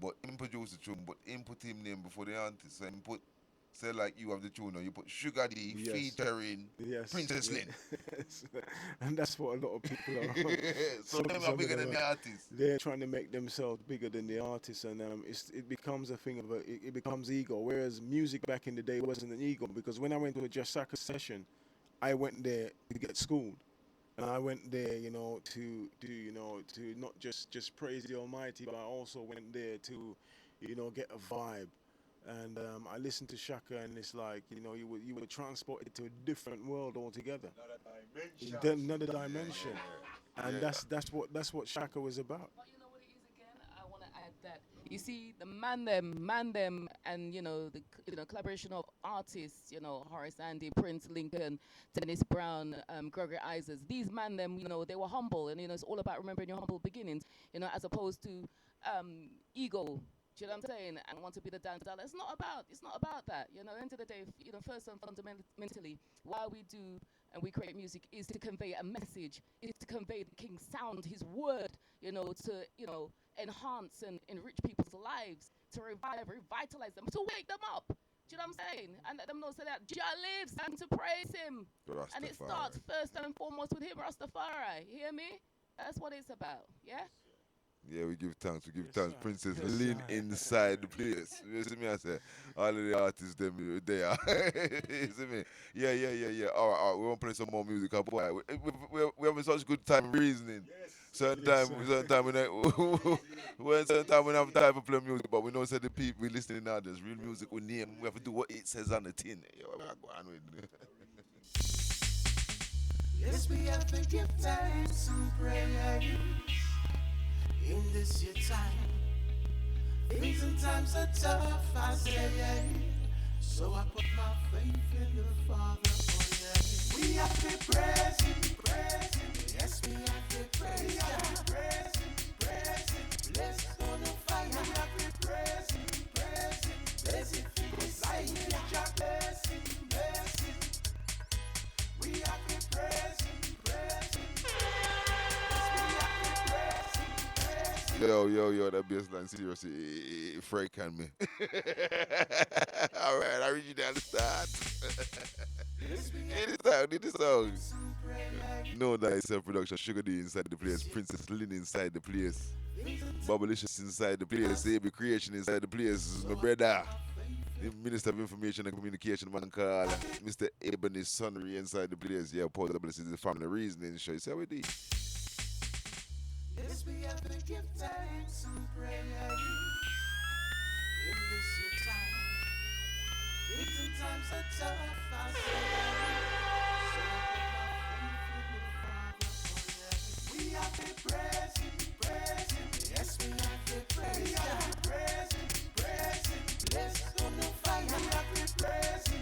but him produce the tune, but him put him name before the artist, so him put, say like you have the tune, or you put Sugar Dee Yes. featuring yes, Princess Linn. yes. And that's what a lot of people are. So them are some of bigger them than the artist. They're trying to make themselves bigger than the artist, and it becomes a thing of it becomes ego. Whereas music back in the day wasn't an ego, because when I went to a Jasaka session, I went there to get schooled, and I went there, to not just praise the Almighty, but I also went there to, get a vibe. And I listened to Shaka, and it's like you were transported to a different world altogether, another dimension, and that's what Shaka was about. But you know what it is again? I want to add that you see the man them, and the collaboration of artists, Horace Andy, Prince Lincoln, Dennis Brown, Gregory Isaacs. These man them, they were humble, and it's all about remembering your humble beginnings, as opposed to ego. Do you know what I'm saying? And want to be the dance dollar. It's not about that. End of the day, first and fundamentally, why we do and we create music is to convey a message, is to convey the King's sound, his word, to enhance and enrich people's lives, to revitalize them, to wake them up. Do you know what I'm saying? And let them know so that Jah lives and to praise him. And it starts first and foremost with him, Rastafari. You hear me? That's what it's about. Yeah? Yeah, we give thanks. We give Yes, thanks. sir. Princess Yes, Linn sir. inside the place. You see me? I say, all of the artists, them there. You see me? Yeah. All right. We want to play some more music. Boy, we having such good time reasoning. Certain time we don't have time to play music, but we know that the people we listening now, there's real music we name. We have to do what it says on the tin. Yo, we are going with. Yes, we have to give thanks and praise in this year time. Things and times are tough, I say. So I put my faith in the Father. Oh yeah. We have to praise Him. Yes, we have to praise Him. Bless on the fire. We have to praise Him. Praise Him for His life. Jah bless Him. We have to praise Him. Yes, we have to praise Him. Yo, that bassline seriously, it frightened me. All right, I really understand. It is song. No, that is self-production. Sugar Dee inside the place. Princess Linn inside the place. Bubblicious inside the place. AB Creation inside the place. My brother. The Minister of Information and Communication man called Mr. Ebony Sunry inside the place. Yeah, Paul W. is the family reasoning show. You see how it is? Yes, we have to give thanks and praise in this your time. Little times are tough, I say. We have to praise him. Yes, we have to praise him. We have to praise him. Bless on the fire. We have to praise him.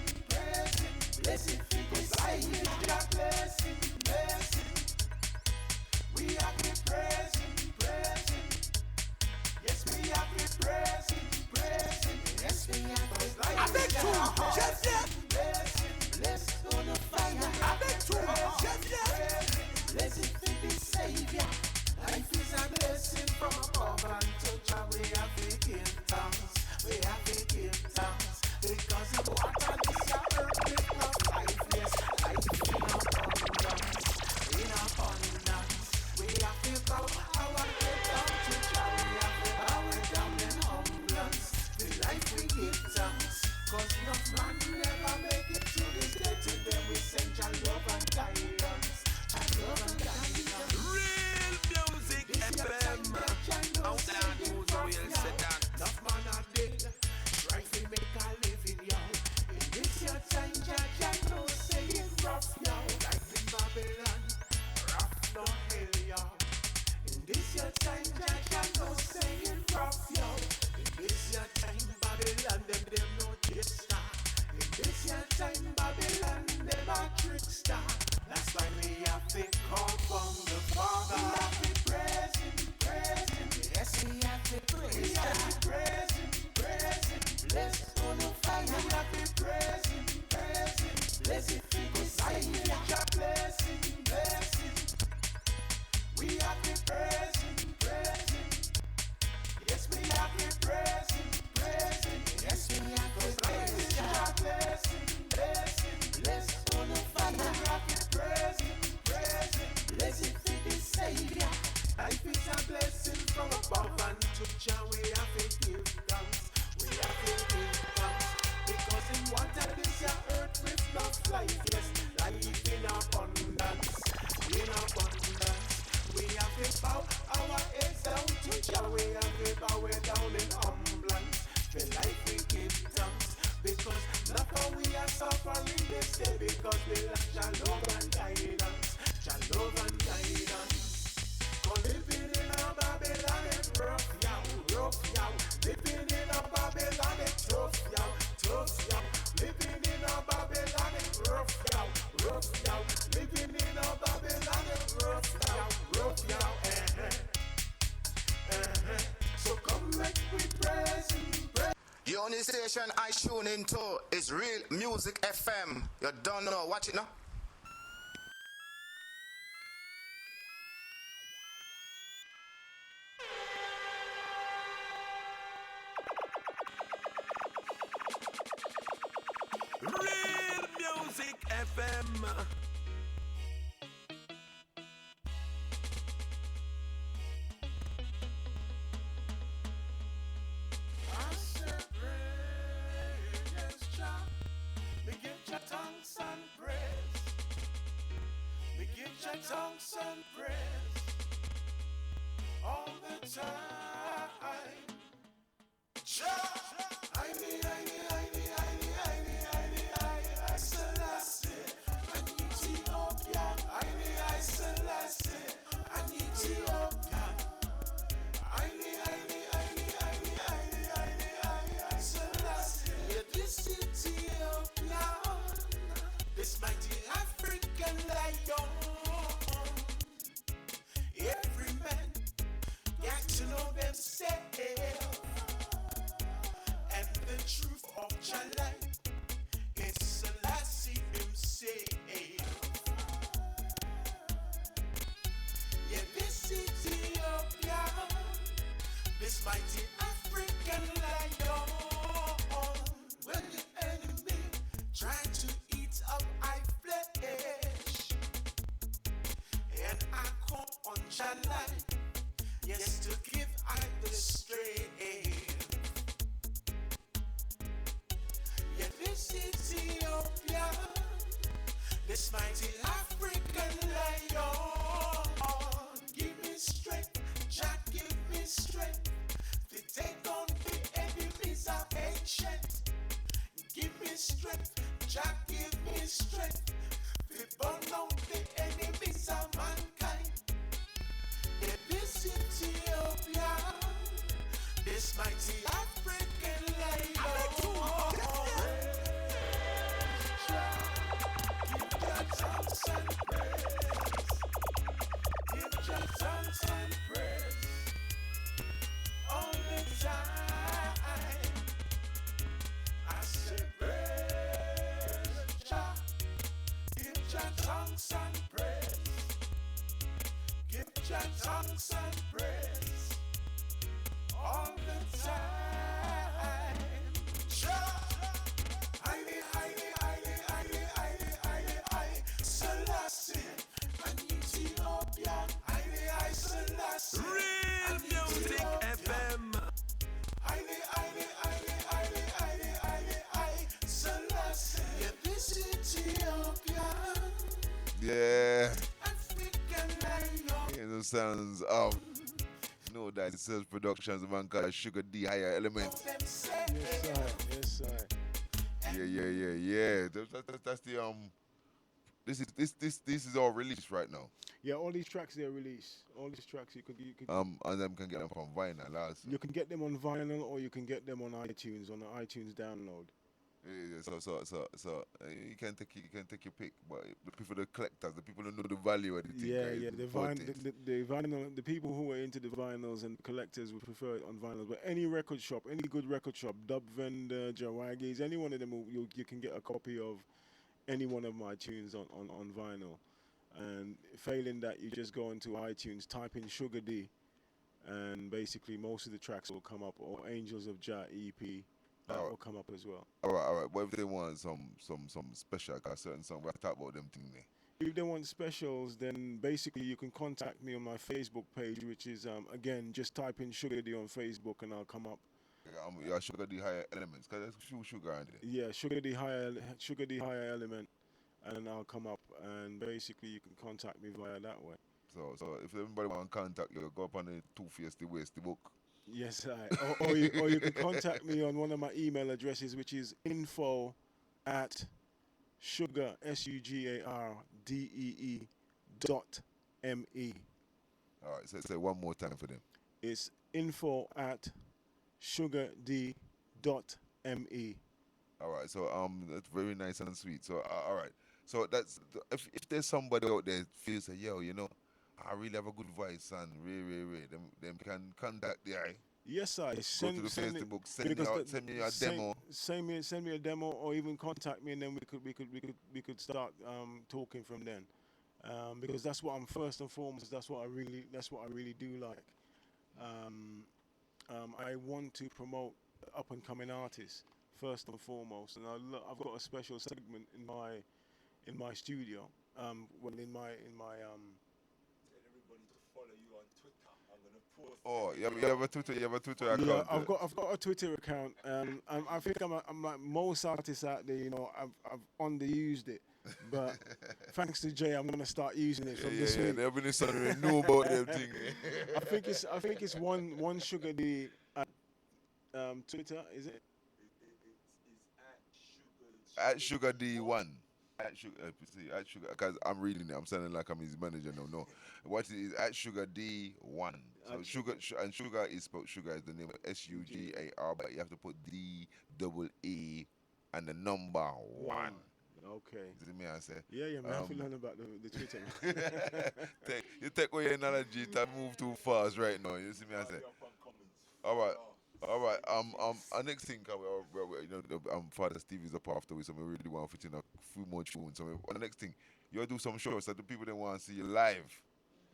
Bless him for the Savior. Bless him. We have to praise him. Yes, we have to praise him. Yes, we have to. I beg to, yes. Bless on the fire. I beg to, yes. Bless him for the Savior. Life is a blessing from above and to Jah. We have to give thanks. We have to give thanks because the water this earth with no life. Yes, life in abundance. We have to bow our head down to Jah. We have to bow it down in humblance. The life we give thanks, 'cause no man never make it to this day. Today we send Jah love and guidance. Jah love and guidance. Real music FM. Out there goes the real sedan. Enough man are dead. Try to make a living, yo. In this your time, Jah no say it rough, yo. Life in Babylon, rough no hell, yo. In this your time, Jah no say it rough, yo. In this your time, Babylon, them no trickster. In this your time, Babylon, them a trickster. That's why we have to call from the Father. We have to praise him. Yes, we have to praise him. We have to praise him. Bless on the fire. We have to praise him. Bless it for the Savior. Bless him. We have to praise him. Yes, we have to praise him. Yes, we have to praise him. Bless him. Bless on the fire. We have to praise him. Bless it for the Savior. Life is a blessing from above and to Jah. We have to give thanks. We have to give thanks because in water this your earth with no life. Yes, life in abundance. We have to bow our heads down to Jah. We have to bow it down in humblance. The life we give thanks because not how we are suffering this day because we lack Jah love and guidance. Jah love and guidance. Living in a Babylon, it's rough, yow. Living in a Babylon, it's tough, yow. Living in a Babylon, it's rough, yow. Living in a Babylon, it's rough, yow. So come make we praise him. The only station I tune into is Real Music FM. You don't know, watch it now. Real Music FM. I say praise Jah. Me give Jah thanks and praise. Me give Jah thanks and praise all the time. Jah, I Selassie, and Ethiopia. I Selassie, and Ethiopia. Selassie, this Ethiopia, this mighty African lion. Every man got to know them just to give I the strength. Yeah, this Ethiopia, this mighty African lion. Give me strength, Jah give me strength to take on the enemies of ancient. Give me strength, Jah give me strength to burn out the enemies of mankind. Yeah, this Ethiopia, this mighty African lion. Give Jah thanks and praise. Give Jah thanks and praise all the time. I say praise Jah. Give Jah thanks and praise. Give Jah thanks and praise all the time. Jah, I, Selassie, and Ethiopian, I, Selassie. Real Music FM. I, Selassie. Yeah, this Ethiopia, Yeah. African lion. Hear the sounds of no that it says productions of man called Sugar Dee Higher Element. Them say, Yes, I. Yeah. That's the This is all released right now. Yeah, all these tracks they're released. All these tracks you could And them can get them from vinyl also. you can get them on vinyl or you can get them on iTunes on the iTunes download. Yeah, so you can take your pick, but the people, the collectors, the people who know the value of the thing. Yeah, is the important. vinyl, the people who are into the vinyls and collectors would prefer it on vinyl. But any record shop, any good record shop, Dub Vendor, Jawagi's, any one of them, you can get a copy of any one of my tunes on vinyl. And failing that, you just go into iTunes, type in Sugar Dee, and basically most of the tracks will come up, or Angels of Jah EP, that will come up as well. All right. What if they want some special, cause certain song we have to talk about them thing there. If they want specials, then basically you can contact me on my Facebook page, which is, again, just type in Sugar Dee on Facebook and I'll come up. Yeah, Sugar Dee Higher Elements, cause there's few sugar in there. Yeah, Sugar Dee Higher Element, and I'll come up, and basically you can contact me via that way. So if anybody want to contact you, go up on the Two Face the Waste the book. Yes, or you can contact me on one of my email addresses, which is info@sugar SUGARDEE.me. All right, so say one more time for them. It's info@sugardee.me. All right, so that's very nice and sweet. So all right, so that's if there's somebody out there feels like, yo, you know, I really have a good voice and them can contact the eye. Yes, I Go to the Facebook, send me a demo. Send me a demo, or even contact me, and then we could start talking from then. Because that's what I'm first and foremost. That's what I really do like. I want to promote up and coming artists first and foremost, and I've got a special segment in my studio. In my Tell everybody to follow you on Twitter. I'm gonna post. Oh, you have a Twitter account. Yeah, I've got a Twitter account. I think I'm like most artists out there. You know, I've underused it, but thanks to Jay, I'm gonna start using it from this week. They've been starting to know about them thing. I think it's one Sugar Dee at Twitter. Is it? It's At Sugar D1. At Sugar, because I'm reading it. I'm sounding like I'm his manager. No. What it is at Sugar D1. So sugar is spelled sugar is the name of SUGAR, but you have to put DEE and the number 1. Okay. You see me? I say. Yeah, man. I have to learn about the Twitter. You take away your analogy to move too fast right now. You see me? I say. All right. Our next thing, Father Steve is up after we, so we really want to fit in a few more tunes. So the next thing, you'll do some shows that the people that want to see you live.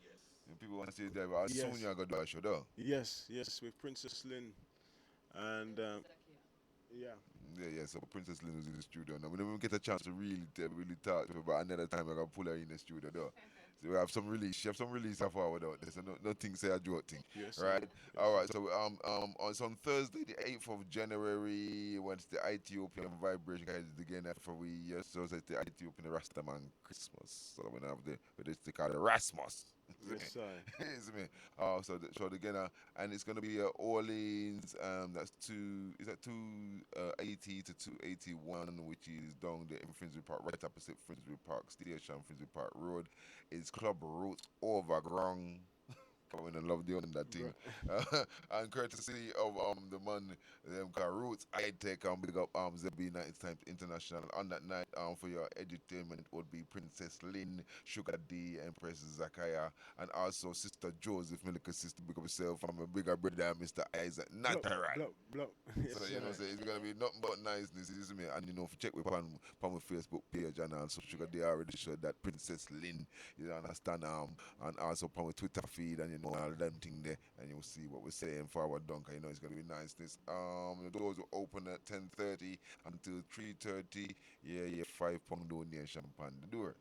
Yes. And people want to see you live. How soon you're going to do a show, though? Yes, with Princess Linn, and Yeah. So Princess Linn is in the studio now. We never get a chance to really talk to her, but another time I'm gonna pull her in the studio, though. So we have some release. She have some release so far without this. So nothing say a joke thing. Yes, Right? sir. All right. So on Thursday, the 8th of January, what's the Ethiopian Vibration guys again for we years. So it's the Ethiopian Rastaman Christmas. So we have they call it Rasmus. Yes, sir. Is me. So again, and it's gonna be Orleans. That's is that 280 to 281, which is down there in Finsbury Park, right opposite Finsbury Park Station, Finsbury Park Road. It's Club Roots Overground. Coming and love the on that thing. And courtesy of the man called Roots I Tech big up ZB Night Time International. On that night for your entertainment would be Princess Linn, Sugar Dee, Empress Zakaya, and also Sister Joseph, Milica Sister, big up yourself. I'm a bigger brother, Mr. Isaac Natural. Blow. Yes, So you know, say it's gonna be nothing but niceness, you see me. And you know, if you check with on my Facebook page and also Sugar Dee already showed that Princess Linn, you understand, and also on my Twitter feed and you know all them thing there, and you'll see what we're saying forward dunker. You know, it's gonna be niceness. The doors will open at 10:30 until 3:30. Yeah, £5 donation upon the door.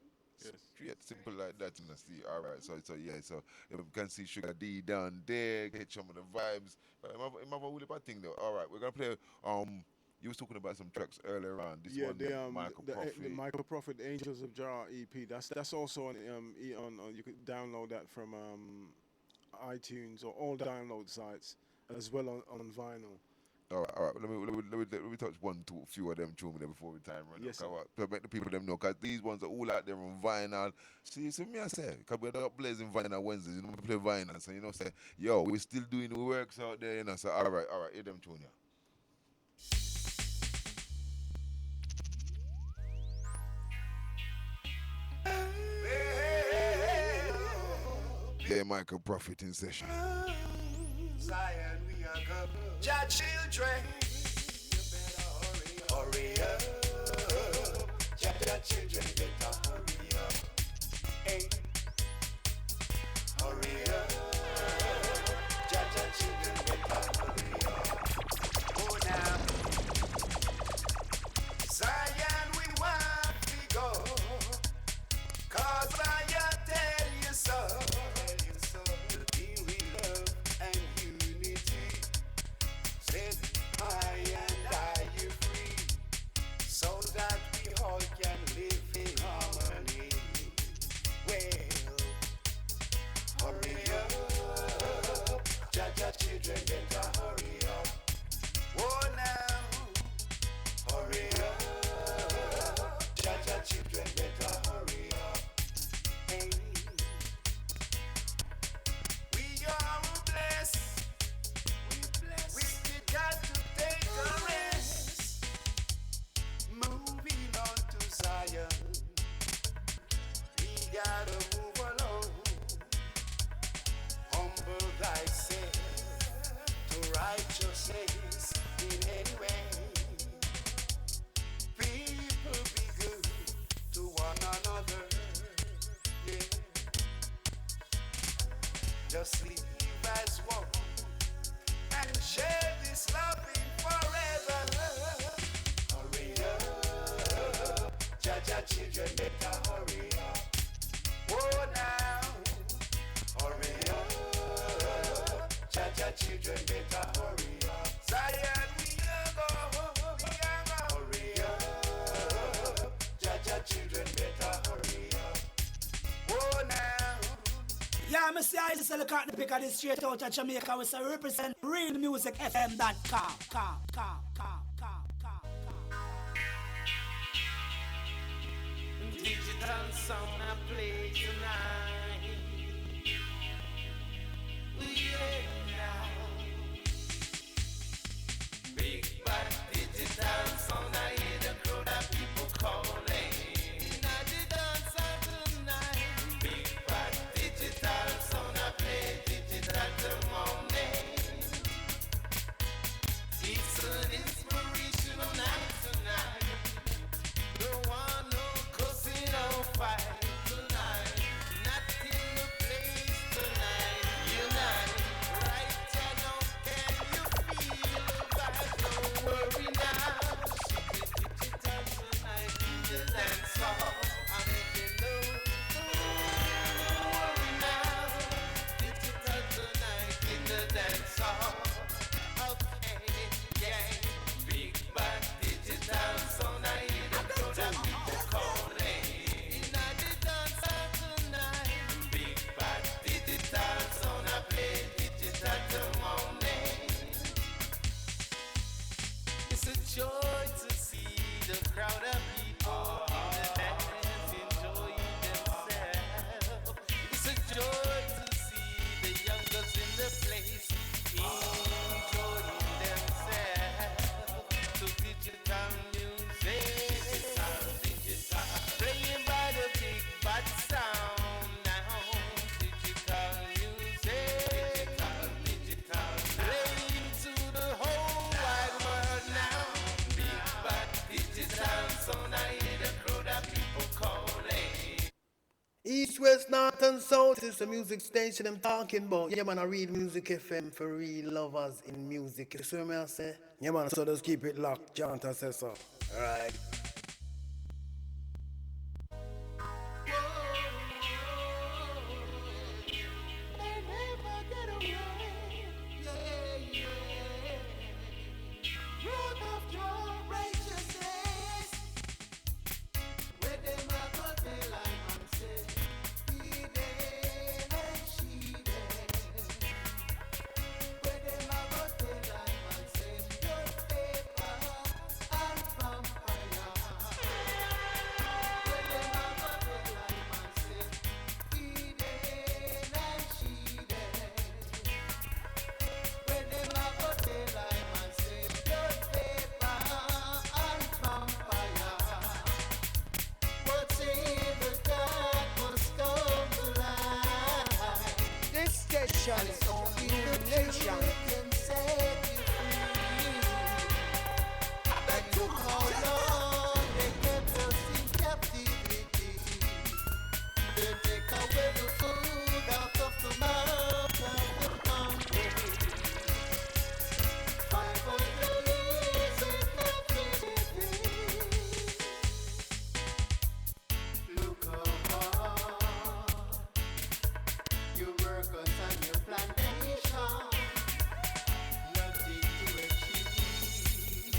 Yes. Straight, simple like that, you know, see. All right, so you can see Sugar Dee down there, get some of the vibes. But I'm have a whole heap of thing though. All right, we're gonna play. You was talking about some tracks earlier on. This one, Michael Prophet. The Michael Prophet Angels of Jah EP. That's also on you could download that from iTunes or all download sites as well on vinyl. All right. Let me touch few of them tune there before we time run. Yes, sir. To make the people them know, cause these ones are all out there on vinyl. See me I say, cause we're not blazing vinyl Wednesdays. You know, we play vinyl, so you know, say, yo, we're still doing the works out there, you know. So all right, hear them tune, yeah. Michael Prophet in session. Zion, we are come. Jah children, you better hurry up. Jah children, better hurry up. Hey, hurry up. Jah children, better hurry up. Oh now, Zion, we want to go. 'Cause I tell you so. Children better hurry up. Oh now, hurry up. Jaja children better hurry up. Hey, we are blessed. We got to take a rest. Moving on to Zion. We gotta move along. Humble thyself. Righteousness in any way. People be good to one another. Yeah. Just live as one and share this loving forever. Hurry up, Jaja children better hurry up. Oh now, hurry up, Jaja children better hurry up. Zion, we are go, hurry up. Jaja children better hurry up. Oh now. Yeah, I see I just look at the pick of this straight out of Jamaica. We say represent realmusicfm.com. Digital song I play tonight. Yeah, now. Big bad digital sound, I hear the crowd of people calling. Now the dance tonight. Big bad digital sound, I play digital till morning. It's an inspirational night tonight. Don't want no cussing, no fight tonight. Not joy to see the crowd of people in the dance enjoying themselves. It's a joy to see the young girls in the place enjoying themselves. So digital music, playing by the big bad sound now. Digital music, playing to the whole wide world now. Big bad digital sound, I hear the crowd of people calling. East, west, north, and south is the music station I'm talking about. Yeah, man, I read Music FM for real lovers in music. You see what I say? Yeah, man, so just keep it locked. Jonathan says so. Alright. This station is only the nation. That took how long they kept us in captivity. They take away the food out of the mouth of the hungry. 500 years in captivity. Look how hard you work on your plantation. Nothing to achieve.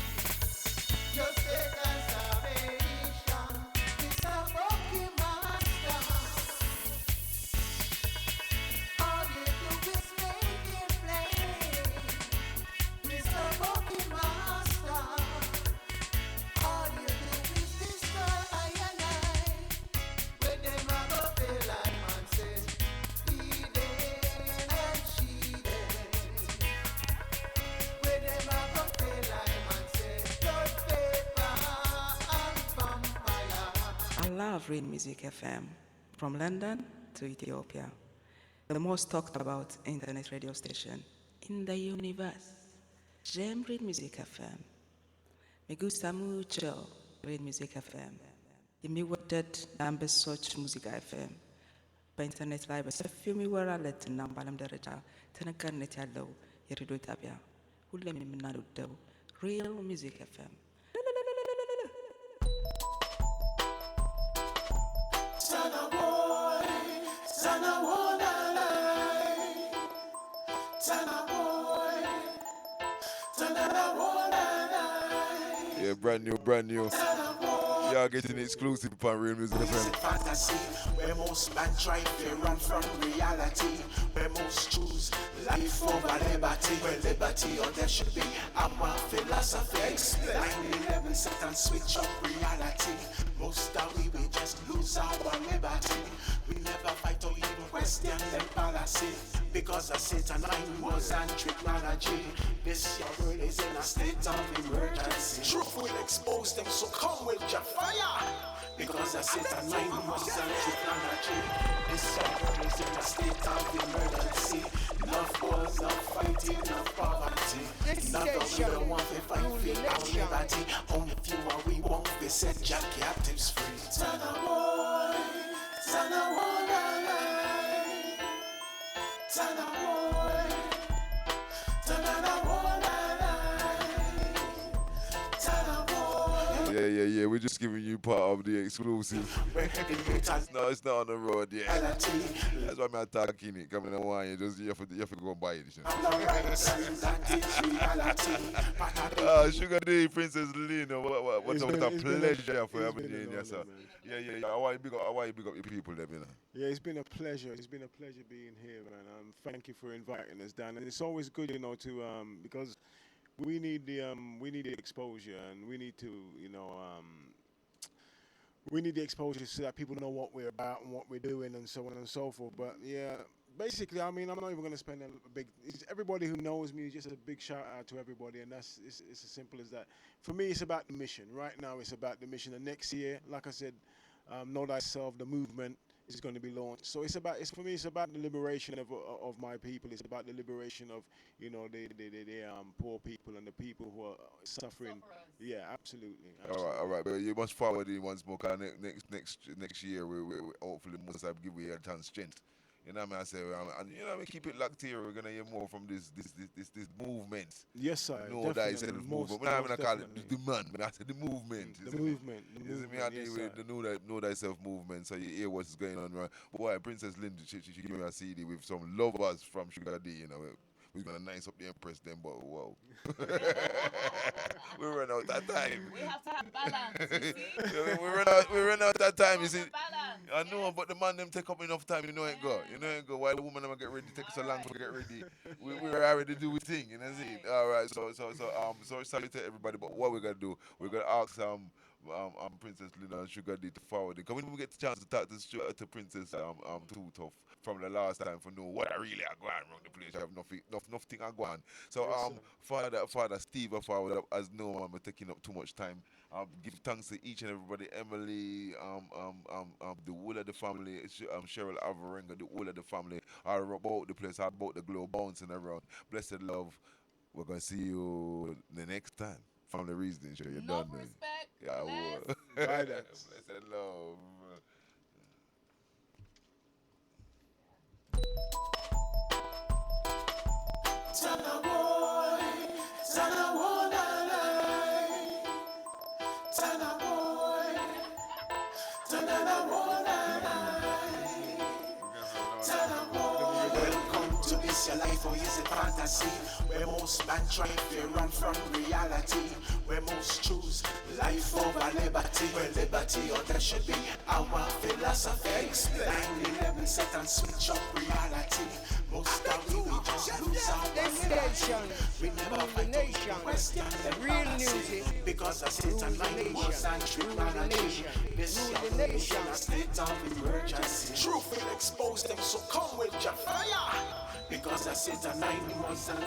Just take a salvation. It's a broken master. All you do is make it plain. Mr. Broken Master. All you do is destroy I and I. When them a go feel like man says, he dead and she dead. When them a go feel like man says, blood, paper and vampire. I love Real Music FM. From London to Ethiopia. The most talked about internet radio station in the universe. J'aime Real Music FM. Me gusta mucho Real Music FM. የሚወደድ አንበሶች ሙዚቃ ኤፍኤም በኢንተርኔት ላይ በሰፊው የሚወራለትና በዓለም ደረጃ ተነጋሪነት ያለው የሬዲዮ ጣቢያ ሁሌም የምናልወደው ሪል ሚውዚክ ኤፍኤም። Sana boy, Sana wanna lie. Sana boy, Sana wanna lie. Yeah, brand new. Y'all getting exclusive upon Real Music This is FM. fantasy, where most man try to run from reality, where most choose life over liberty, where liberty or there should be our philosophy. Explain 11 set and switch up reality. Most of we just lose our liberty. We never fight or even question them policy, because the Satan line was on technology. This your world is in a state of emergency. Truth will expose them, so come with your fire. Because the Satan line was on technology. This your world is in a state of emergency. Enough wars, enough fighting, enough poverty. None of we don't want to fight for our liberty. Only few are we won't be set your captives free. Tana boy, Tana wanna lie. Tana boy, Tana wanna lie. Tana boy. Yeah. We're just giving you part of the exclusive. We're heading meters. No, it's not on the road yet. Reality. That's why I'm attacking it. Coming on wine, you have to go and buy it. I'm not right, saying that it's reality. But I don't Sugar Dee, Princess Linn, what It's a been- it's been a- pleasure for it's having been you an in here, sir. honor, man. Yeah. I want you big up your people, them, you know. Yeah, it's been a pleasure. It's been a pleasure being here, man. Thank you for inviting us down. And it's always good, to because we need the exposure, and we need to, we need the exposure so that people know what we're about and what we're doing and so on and so forth. But yeah, basically, I mean, I'm not even going to spend a big. It's everybody who knows me, just a big shout out to everybody, and it's as simple as that. For me, it's about the mission. Right now, it's about the mission. And next year, like I said, Know Thyself, the movement is going to be launched. So for me, it's about the liberation of my people. It's about the liberation of the poor people and the people who are suffering. Yeah, absolutely. All right, but you must forward it once more. Cause next year, we hopefully must have give you a chance strength. You know what I mean? I say, and you know, we keep it locked here. We're gonna hear more from this movement. Yes, sir. Know Thyself movement. We're not gonna call it the man, but I said the movement. The movement. You see me? I deal with the Know Thyself movement, so you hear what's going on. Right? Boy, Princess Linn, she gave me a CD with some lovers from Sugar Dee. You know, we're gonna nice up the Empress then, but whoa, we run out that time. We have to have balance. You see? we run out that time. You see, I know, but the man them take up enough time. You know it go. You know it go. While the woman them get ready, take so long to get ready. We're already do we thing. You know what I mean? All right. So salute to everybody. But what we're gonna do? We're gonna ask Princess Linn and Sugar Dee to forward it. Cause when we get the chance to talk to Princess Too Tough from the last time for know what I really are going around the place. I have nothing I go on. So Father Steve forward up as no I'm taking up too much time. Give thanks to each and everybody, Emily, the whole of the family, Cheryl Avarenga, the whole of the family, all about the place, all about the globe, bouncing around. Blessed love. We're gonna see you the next time. Family Reasoning Show. You're done. Respect. Yeah, I will. Guidance. Blessed love. Tana boy, welcome to this your life or is it fantasy? Where most man try to run from reality. Where most choose life over liberty. Where liberty or there should be our philosophy. Explain 11 set and switch up reality. Most of we just lose our nation. We never fight to question the real music. Because I sit and mind was and triviality. This nation a state of emergency. Truth will expose them, so come with your fire. Because I sit and mind was and